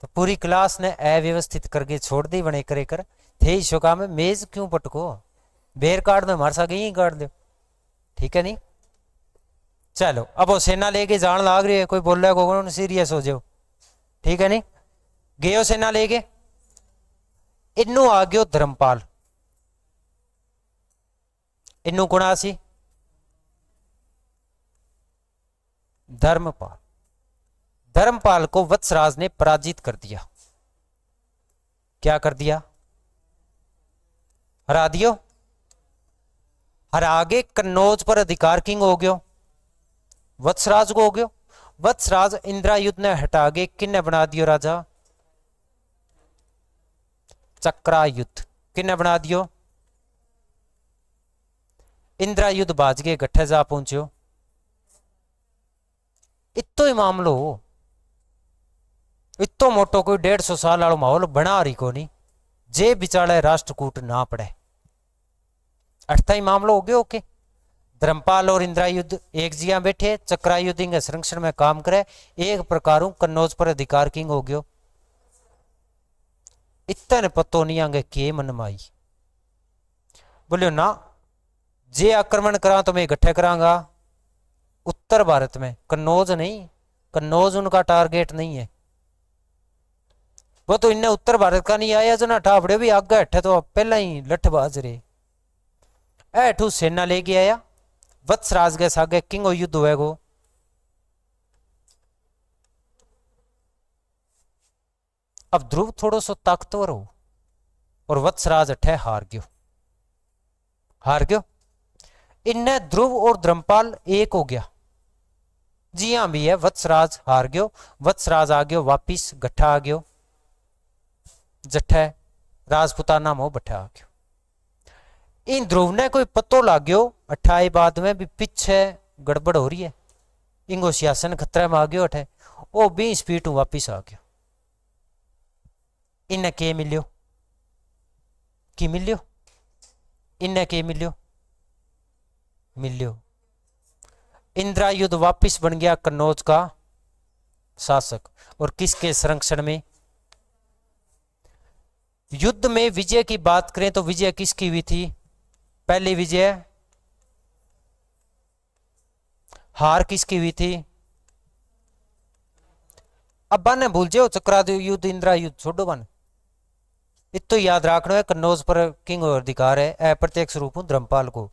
तो पूरी क्लास ने अव्यवस्थित करके छोड़ दी बने करे कर थे ईशो काम में मेज क्यों पटको बेर काट दो हमारे साथ यही काट दो ठीक है नहीं। चलो अब वो सेना लेके जान लाग रही है कोई बोल रहा है को सीरियस हो जाओ ठीक है नहीं। गयो सेना लेके इनू आ गयो धर्मपाल इनू कुणा सी धर्मपाल धर्मपाल को वत्सराज ने पराजित कर दिया। क्या कर दिया हरा दियो हरा आगे कन्नौज पर अधिकार किंग हो गयो वत्सराज को हो गयो। वत्सराज इंद्रायुद्ध ने हटा के किन्ने बना दियो राजा चक्रायुद्ध किन्ने बना दियो इंद्रायुद्ध बाज के गठे जा पहुंचो। इतो ही मामलो इतो मोटो कोई 150 साल वाला माहौल बना रही को नहीं जे बिचाले राष्ट्रकूट ना पड़े अठता ही मामलो हो गया ओके। धर्मपाल और इंद्रायुद्ध एक जिया बैठे चक्रायुद्ध के संरक्षण में काम करे एक प्रकार कन्नौज पर अधिकार किंग हो गयो। इतने पतो नहीं आगे के मन में आई बोलियो ना जे आक्रमण करा तो मैं इकट्ठे करांगा उत्तर भारत में कन्नौज नहीं कन्नौज उनका टारगेट नहीं है वो तो इन्हें उत्तर भारत का नहीं आया जो ना ठापड़े भी आगे हटे तो पहला ही लठबाज रहे ऐठू सेना लेके आया वत्सराज के सागे किंग और युद्ध हुएगो। अब ध्रुव थोड़ो सो ताकतवर हो और वत्सराज अठे हार गयो इनने ध्रुव और धर्मपाल एक हो गया जी हां भी है वत्सराज हार गयो वत्सराज आ गयो वापिस गठा आ गयो जठे राजपुताना मोह बठा आ गयो। इन ध्रुव ने कोई पतो लाग गयो अठाई बाद में भी पीछे गड़बड़ हो रही है इंगो सियासन खतरे में आ गयो अठे ओ 20 फीट वापिस आ गयो। इन्हें के मिलियो की मिलियो इन्हें के मिलियो इंद्रायुद्ध वापिस बन गया कन्नौज का शासक और किसके संरक्षण में युद्ध में विजय की बात करें तो विजय किसकी हुई थी पहली विजय हार किसकी हुई थी अब बने भूल जाओ चक्रायुद्ध इंद्रायुद्ध छोड़ो बन इतो याद रखना है कन्नौज पर किंग और अधिकार है अप्रत्यक्ष रूप हूं धर्मपाल को।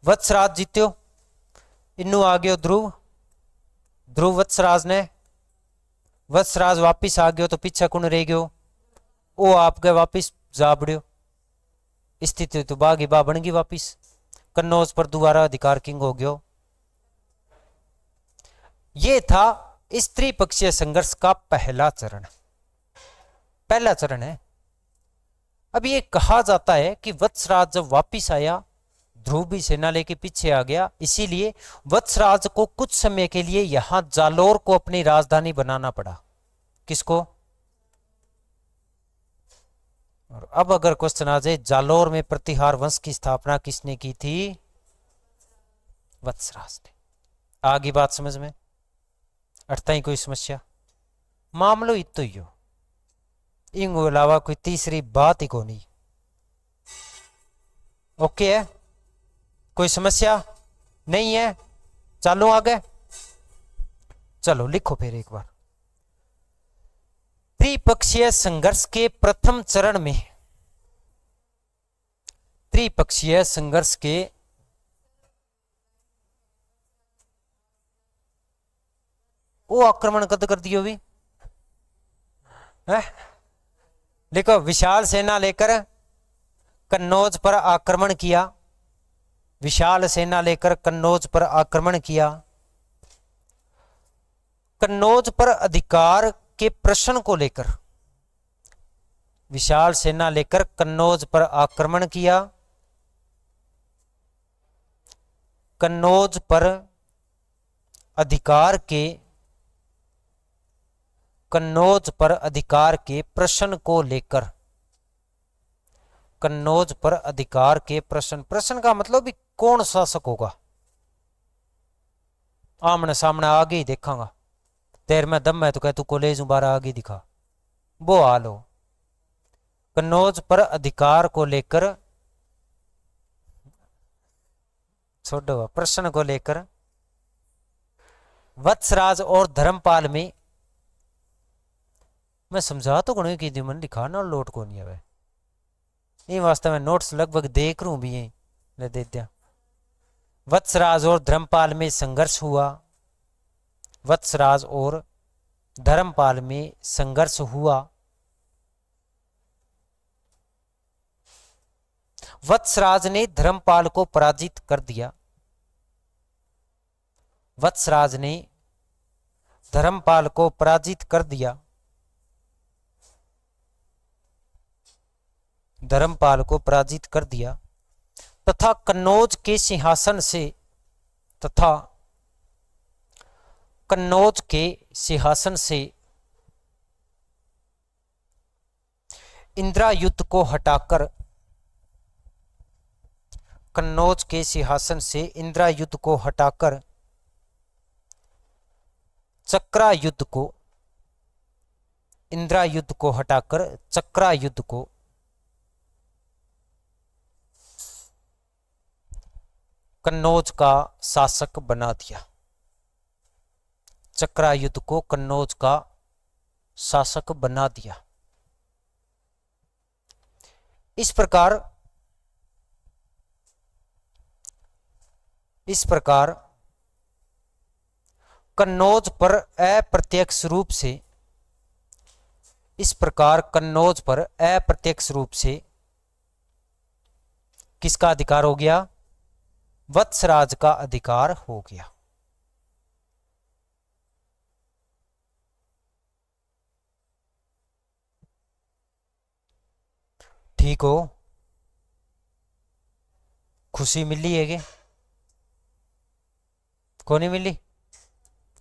वत्सराज जीत्यो इन्नू आ गयो ध्रुव वत्सराज वापिस आ गयो तो पीछे कौन रह गयो ओ आप गए वापिस जा बड़ियो स्थिति तो बागी बा बन गई वापिस कन्नौज पर दोबारा अधिकार किंग हो गयो। ये था स्त्री पक्षीय संघर्ष का पहला चरण है। अब ये कहा जाता है कि वत्सराज जब वापिस आया ध्रुव भी सेना लेके पीछे आ गया इसीलिए वत्सराज को कुछ समय के लिए यहां जालोर को अपनी राजधानी बनाना पड़ा। किसको और अब अगर क्वेश्चन आ जाए जालोर में प्रतिहार वंश की स्थापना किसने की थी वत्सराज ने। आगे बात समझ में अटता ही कोई समस्या मामलो इतो ही हो इन अलावा कोई तीसरी बात ही को नहीं ओके है कोई समस्या नहीं है चालू आगे चलो लिखो फिर एक बार। त्रिपक्षीय संघर्ष के प्रथम चरण में त्रिपक्षीय संघर्ष के वो आक्रमण कद कर दियो भी है देखो विशाल सेना लेकर कन्नौज पर आक्रमण किया विशाल सेना लेकर कन्नौज पर आक्रमण किया कन्नौज पर अधिकार के प्रश्न को लेकर विशाल सेना लेकर कन्नौज पर आक्रमण किया कन्नौज पर अधिकार के प्रश्न को लेकर कन्नौज पर अधिकार के प्रश्न का मतलब भी कौन शासक होगा आमने सामने आगे ही देखांगा तेरे में दम है तो कह तू कॉलेज बारह आगे दिखा वो हाल हो। कन्नौज पर अधिकार को लेकर, छोड़ो, प्रश्न को लेकर वत्सराज और धर्मपाल में, मैं समझा तो कौन की मन लिखा ना लोट को नहीं है। ये वास्तव में नोट्स लगभग देख रू भी है, ले दे दिया। वत्सराज और धर्मपाल में संघर्ष हुआ। वत्सराज और धर्मपाल में संघर्ष हुआ। वत्सराज ने धर्मपाल को पराजित कर दिया। वत्सराज ने धर्मपाल को पराजित कर दिया। धर्मपाल को पराजित कर दिया तथा कन्नौज के सिंहासन से, तथा कन्नौज के सिंहासन से इंद्रायुध को हटाकर, कन्नौज के सिंहासन से इंद्रायुध को हटाकर चक्रायुध को, इंद्रायुध को हटाकर चक्रायुध को कन्नौज का शासक बना दिया। चक्रायुध को कन्नौज का शासक बना दिया। इस प्रकार कन्नौज पर अप्रत्यक्ष रूप से, इस प्रकार कन्नौज पर अप्रत्यक्ष रूप से किसका अधिकार हो गया? वत्सराज का अधिकार हो गया। ठीक हो? खुशी मिली है कि कोनी मिली?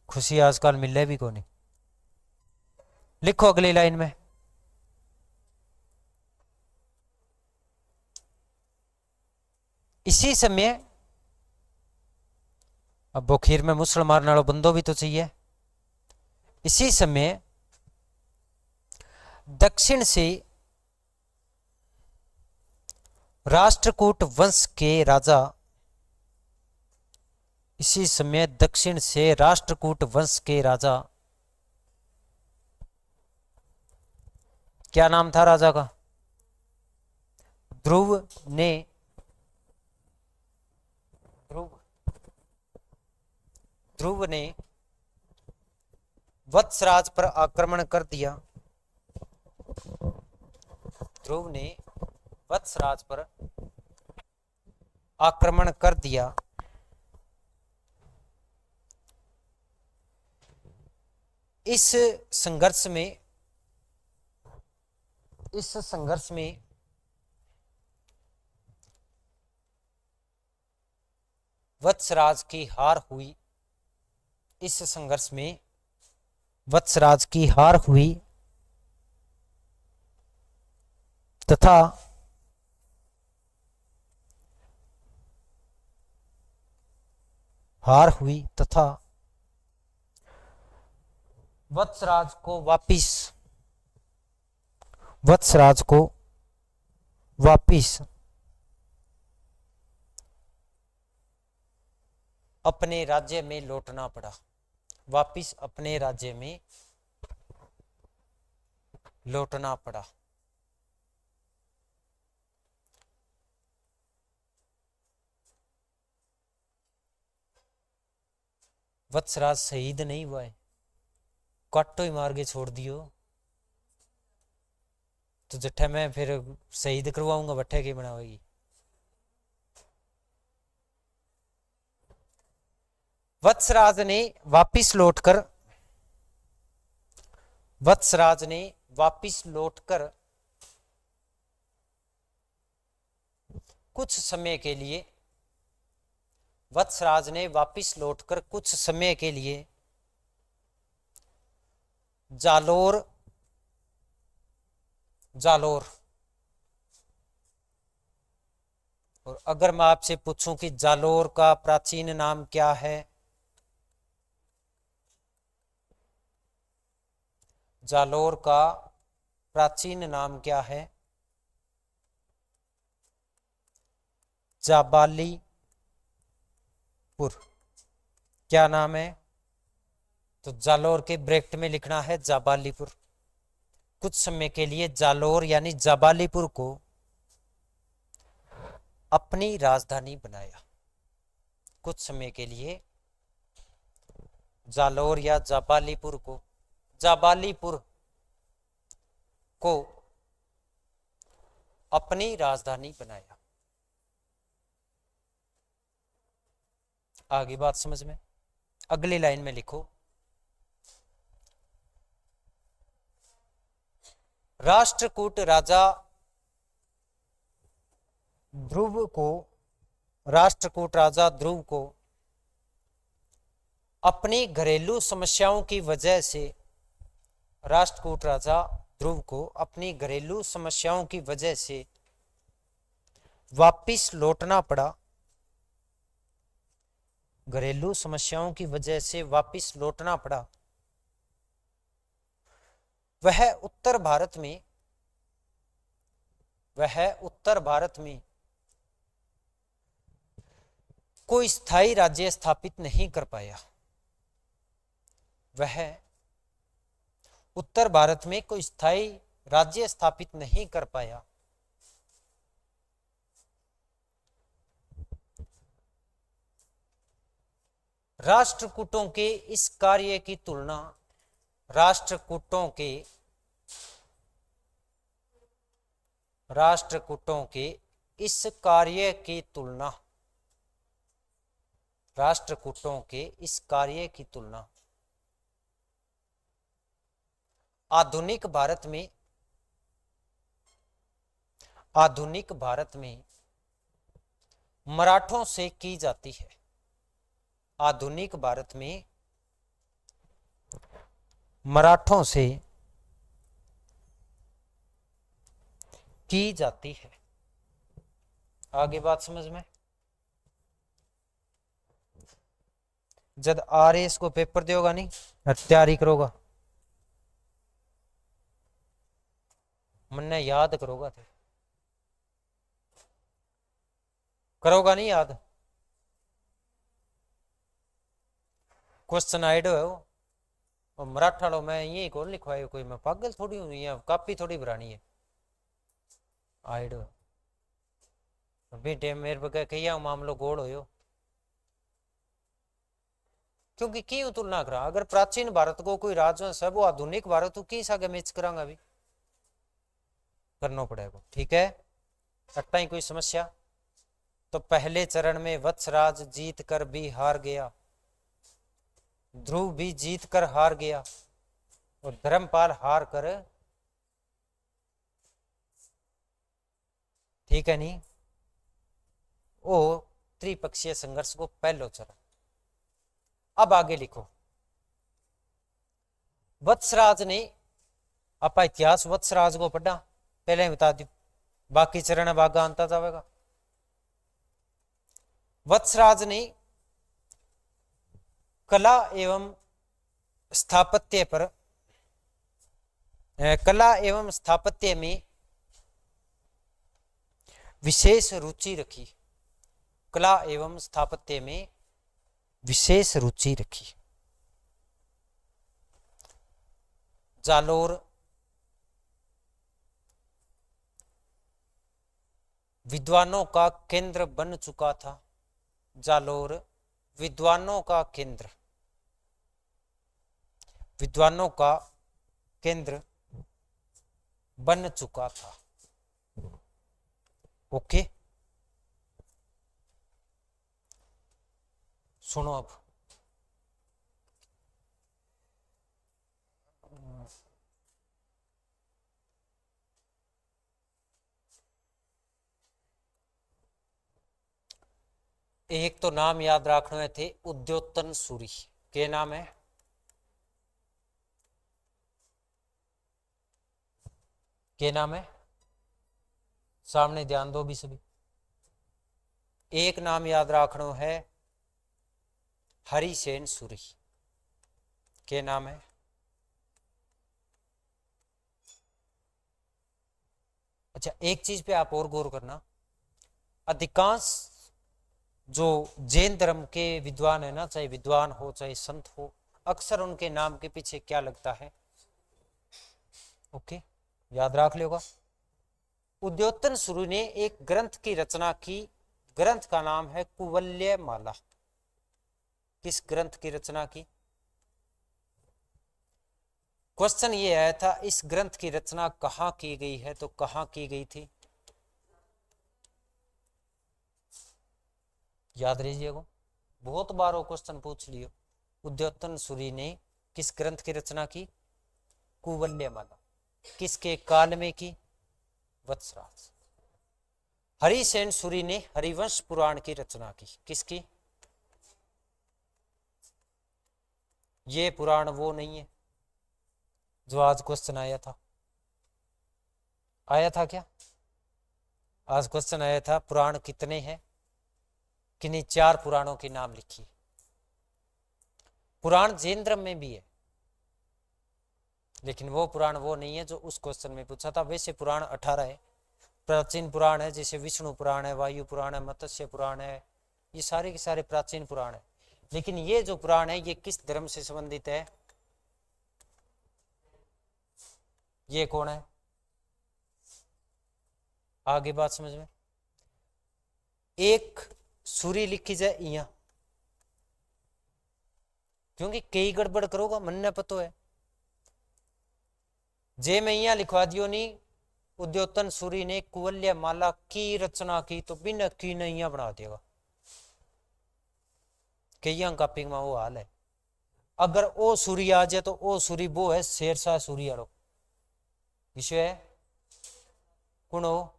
खुशी आजकल मिले भी कोनी। लिखो अगली लाइन में, इसी समय, अब बोखीर में मुसल मारने वाला बंदो भी तो चाहिए। इसी समय दक्षिण से राष्ट्रकूट वंश के राजा, इसी समय दक्षिण से राष्ट्रकूट वंश के राजा, क्या नाम था राजा का? ध्रुव ने, ध्रुव ने वत्सराज पर आक्रमण कर दिया। ध्रुव ने वत्सराज पर आक्रमण कर दिया। इस संघर्ष में वत्सराज की हार हुई। इस संघर्ष में वत्सराज की हार हुई तथा वत्सराज को वापिस अपने राज्य में लौटना पड़ा। वापिस अपने राज्य में लौटना पड़ा। वत्सराज शहीद नहीं हुआ है, काटो ही मार के छोड़ दियो, तो जट्ठे मैं फिर शहीद करवाऊंगा, बट्ठे की बनावेगी। वत्सराज ने वापिस लौटकर कुछ समय के लिए, वत्सराज ने वापिस लौटकर कुछ समय के लिए जालोर और अगर मैं आपसे पूछूं कि जालोर का प्राचीन नाम क्या है? जालोर का प्राचीन नाम क्या है? जाबालीपुर। क्या नाम है? तो जालोर के ब्रैकेट में लिखना है जाबालीपुर। कुछ समय के लिए जालोर यानी जाबालीपुर को अपनी राजधानी बनाया। कुछ समय के लिए जालोर या जाबालीपुर को अपनी राजधानी बनाया। आगे बात समझ में? अगली लाइन में लिखो, राष्ट्रकूट राजा ध्रुव को अपनी घरेलू समस्याओं की वजह से राष्ट्रकूट राजा ध्रुव को अपनी घरेलू समस्याओं की वजह से वापिस लौटना पड़ा। घरेलू समस्याओं की वजह से वापिस लौटना पड़ा। वह उत्तर भारत में कोई स्थायी राज्य स्थापित नहीं कर पाया। वह उत्तर भारत में कोई स्थायी राज्य स्थापित नहीं कर पाया। राष्ट्रकूटों के इस कार्य की तुलना राष्ट्रकूटों के इस कार्य की तुलना आधुनिक भारत में मराठों से की जाती है। आधुनिक भारत में मराठों से की जाती है। आगे बात समझ में? जब RS को पेपर देगा नहीं, तैयारी करोगा, मन्ने याद करोगा, थे करोगा नहीं याद? क्वेश्चन आइड है वो, और मराठा लो मैं यही कौन लिखवाए, कोई मैं पागल थोड़ी हूँ, यहाँ कापी थोड़ी भरानी है। आइड अभी टाइम मेरे बगैर कहिया मामलो गोड़ हो, क्योंकि क्यों तुलना करा? अगर प्राचीन भारत को कोई राजवंश है, वो आधुनिक भारत को किस आगे मैच करांगा? अभी करना पड़ेगा, ठीक है? अट्टा ही कोई समस्या? तो पहले चरण में वत्सराज जीत कर भी हार गया, ध्रुव भी जीत कर हार गया, और धर्मपाल हार कर, ठीक है नहीं? वो त्रिपक्षीय संघर्ष को पहलो चरण। अब आगे लिखो, वत्सराज ने, आप इतिहास वत्सराज को पढ़ा, पहले ही बता दी, बाकी चरण बागा आंता जाएगा। वत्सराज ने कला एवं स्थापत्य में विशेष रुचि रखी। कला एवं स्थापत्य में विशेष रुचि रखी। जालोर विद्वानों का केंद्र बन चुका था। जालोर विद्वानों का केंद्र बन चुका था। ओके, सुनो अब, एक तो नाम याद रखने थे, उद्योतन सूरी। के नाम है? के नाम है? सामने ध्यान दो भी सभी। एक नाम याद रखना है, हरिसेन सूरी। के नाम है? अच्छा, एक चीज पे आप और गौर करना, अधिकांश जो जैन धर्म के विद्वान है ना, चाहे विद्वान हो चाहे संत हो, अक्सर उनके नाम के पीछे क्या लगता है? ओके, याद रख लेगा। उद्योतन सूरि ने एक ग्रंथ की रचना की, ग्रंथ का नाम है कुवल्य माला। किस ग्रंथ की रचना की? क्वेश्चन ये आया था इस ग्रंथ की रचना कहां की गई है, तो कहां की गई थी? याद रहिएगा, बहुत बार वो क्वेश्चन पूछ लियो। उद्योतन सूरि ने किस ग्रंथ की रचना की? कुवल्य माला। किसके काल में की? वत्सराज। हरिसेन सूरि ने हरिवंश पुराण की रचना की। किसकी? ये पुराण वो नहीं है जो आज क्वेश्चन आया था। आया था क्या? आज क्वेश्चन आया था पुराण कितने हैं, किन्हीं 4 पुराणों के नाम लिखिए। पुराण जैन धर्म में भी है, लेकिन वो पुराण वो नहीं है जो उस क्वेश्चन में पूछा था। वैसे पुराण 18 है, प्राचीन पुराण है, जैसे विष्णु पुराण है, वायु पुराण है, मत्स्य पुराण है, ये सारे के सारे प्राचीन पुराण है। लेकिन ये जो पुराण है ये किस धर्म से संबंधित है? ये कौन है? आगे बात समझ में। एक सूरी लिखी जाए यहाँ, क्योंकि कई गड़बड़ करोगा मन ने पतो है। जे मैं यहाँ लिखवा दियो नहीं, उद्योतन सूरि ने कुवल्य माला की रचना की, तो बिना की नहीं यहाँ बना देगा। कई कॉपी में वो हाल है। अगर ओ सूरी आ जाए तो ओ सूरी वो है शेरशाह सूरी वालो विषय है। कौन हो?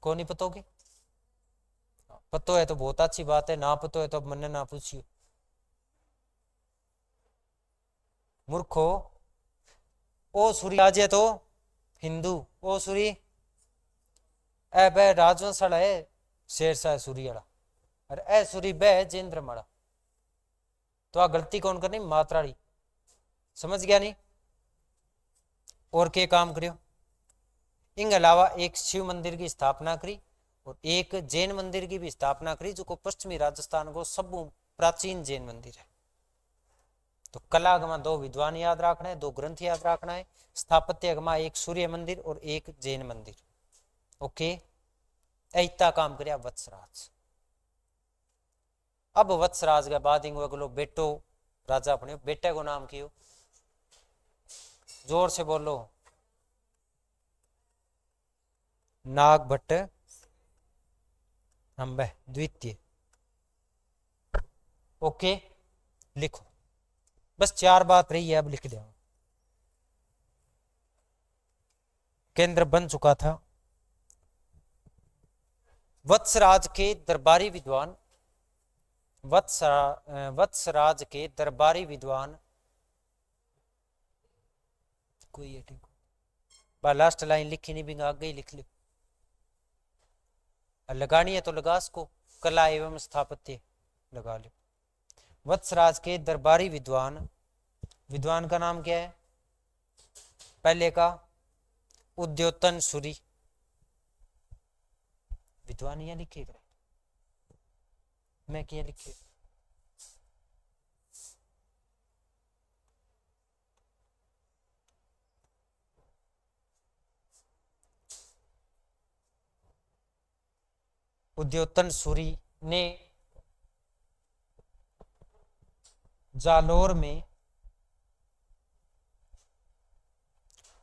कौन नहीं पता होगी? पतो है तो बहुत अच्छी बात है, ना पतो है तो अब मन ना पूछियो। मूर्खो, ओ सूरी आ जाए तो हिंदू, ओ सूरी ए बे राजवंश वाला है शेरशाह सूरी वाला, और ए सूरी बे जेंद्र माड़ा। तो आ गलती कौन करनी? मात्राड़ी। समझ गया नहीं? और क्या काम करियो? इनके अलावा एक शिव मंदिर की स्थापना करी और एक जैन मंदिर की भी स्थापना करी, जो को पश्चिमी राजस्थान को सब प्राचीन जैन मंदिर है। तो कलागमा 2 विद्वान याद रखना है, 2 ग्रंथ याद रखना है। स्थापत्यगमा एक सूर्य मंदिर और एक जैन मंदिर। ओके, इतना काम कर वत्सराज। अब वत्सराज के बाद अगलो बेटो राजा अपने बेटे को नाम कियो, जोर से बोलो। नाग भट्ट अंबे द्वितीय। ओके, लिखो। बस 4 बात रही है, अब लिख दो। केंद्र बन चुका था। वत्सराज के दरबारी विद्वान, वत्सराज के दरबारी विद्वान कोई है ठीक, लास्ट लाइन लिखी नहीं भी आगे ही लिख लो। लगानी है तो लगा इसको, कला एवं स्थापत्य लगा लो। वत्सराज के दरबारी विद्वान, विद्वान का नाम क्या है? पहले का उद्योतन सूरि। विद्वान यहाँ लिखेगा, मैं क्या लिखे? उद्योतन सूरि ने जालोर में,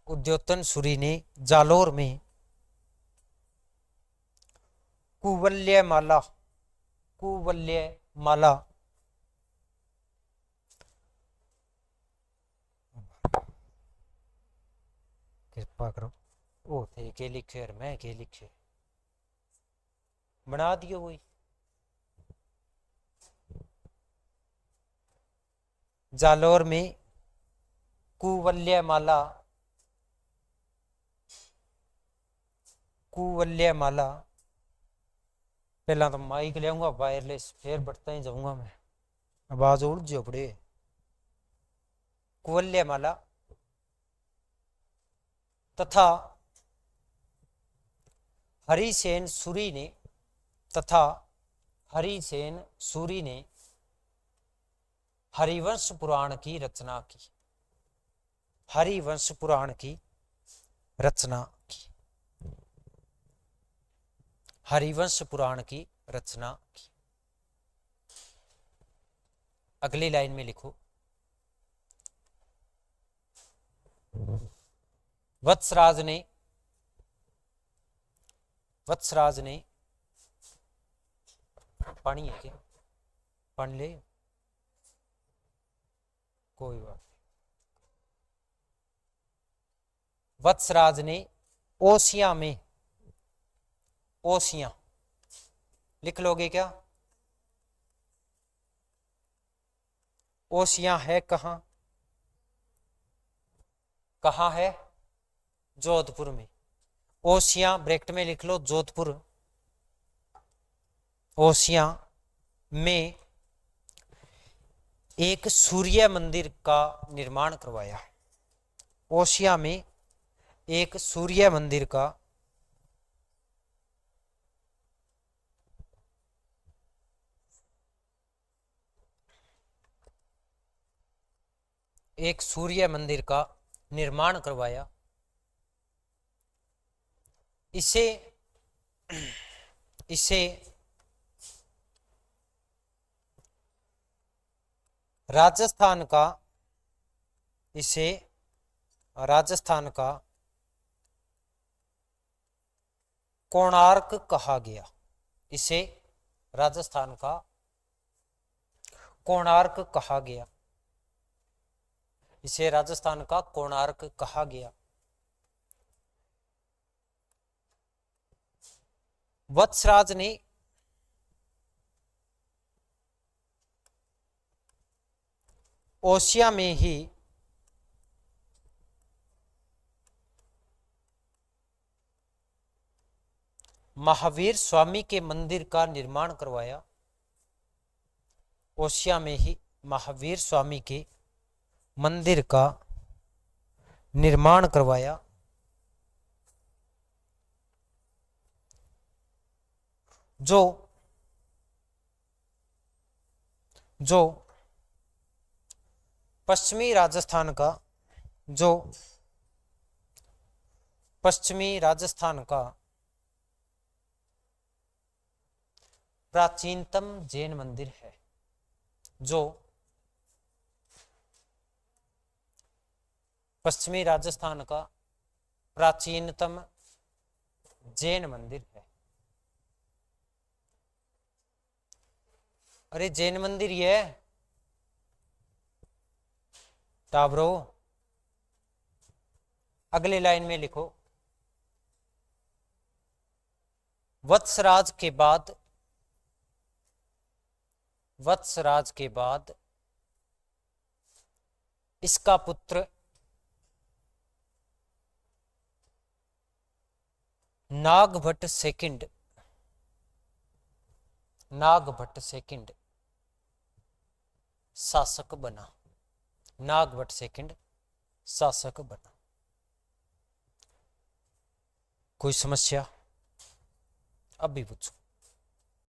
उद्योतन सूरि ने जालोर में कुवल्य माला, कुवल्य माला कृपा करो। ओ थे के लिखे और मैं के लिखे, बना दियो वही। जालोर में कुवल्य माला, कुवल्य माला। पहला तो माइक ले आऊंगा वायरलेस, फिर बढ़ता ही जाऊंगा मैं, आवाज उड़ जो पड़े। कुवल्य माला तथा हरिसेन सूरी ने तथा हरिसेन सूरी ने हरिवंश पुराण की रचना की। हरिवंश पुराण की रचना की। हरिवंश पुराण की रचना की। अगली लाइन में लिखो, वत्सराज ने पानी है क्या, पढ़ ले, कोई बात। वत्सराज ने ओसिया में, ओसिया लिख लोगे क्या? ओसिया है कहां? कहां है? जोधपुर में। ओसिया ब्रैकेट में लिख लो जोधपुर। ओसिया में एक सूर्य मंदिर का निर्माण करवाया। ओसिया में एक सूर्य मंदिर का निर्माण करवाया। इसे राजस्थान का कोणार्क कहा गया। इसे राजस्थान का कोणार्क कहा गया। इसे राजस्थान का कोणार्क कहा गया। वत्सराज ने ओसिया में ही महावीर स्वामी के मंदिर का निर्माण करवाया। ओसिया में ही महावीर स्वामी के मंदिर का निर्माण करवाया। जो पश्चिमी राजस्थान का प्राचीनतम जैन मंदिर है। जो पश्चिमी राजस्थान का प्राचीनतम जैन मंदिर है। अरे जैन मंदिर ये है टाबरो। अगले लाइन में लिखो, वत्सराज के बाद इसका पुत्र नागभट्ट सेकंड शासक बना। नागभट्ट सेकंड शासक बना। कोई समस्या? अब भी पूछो।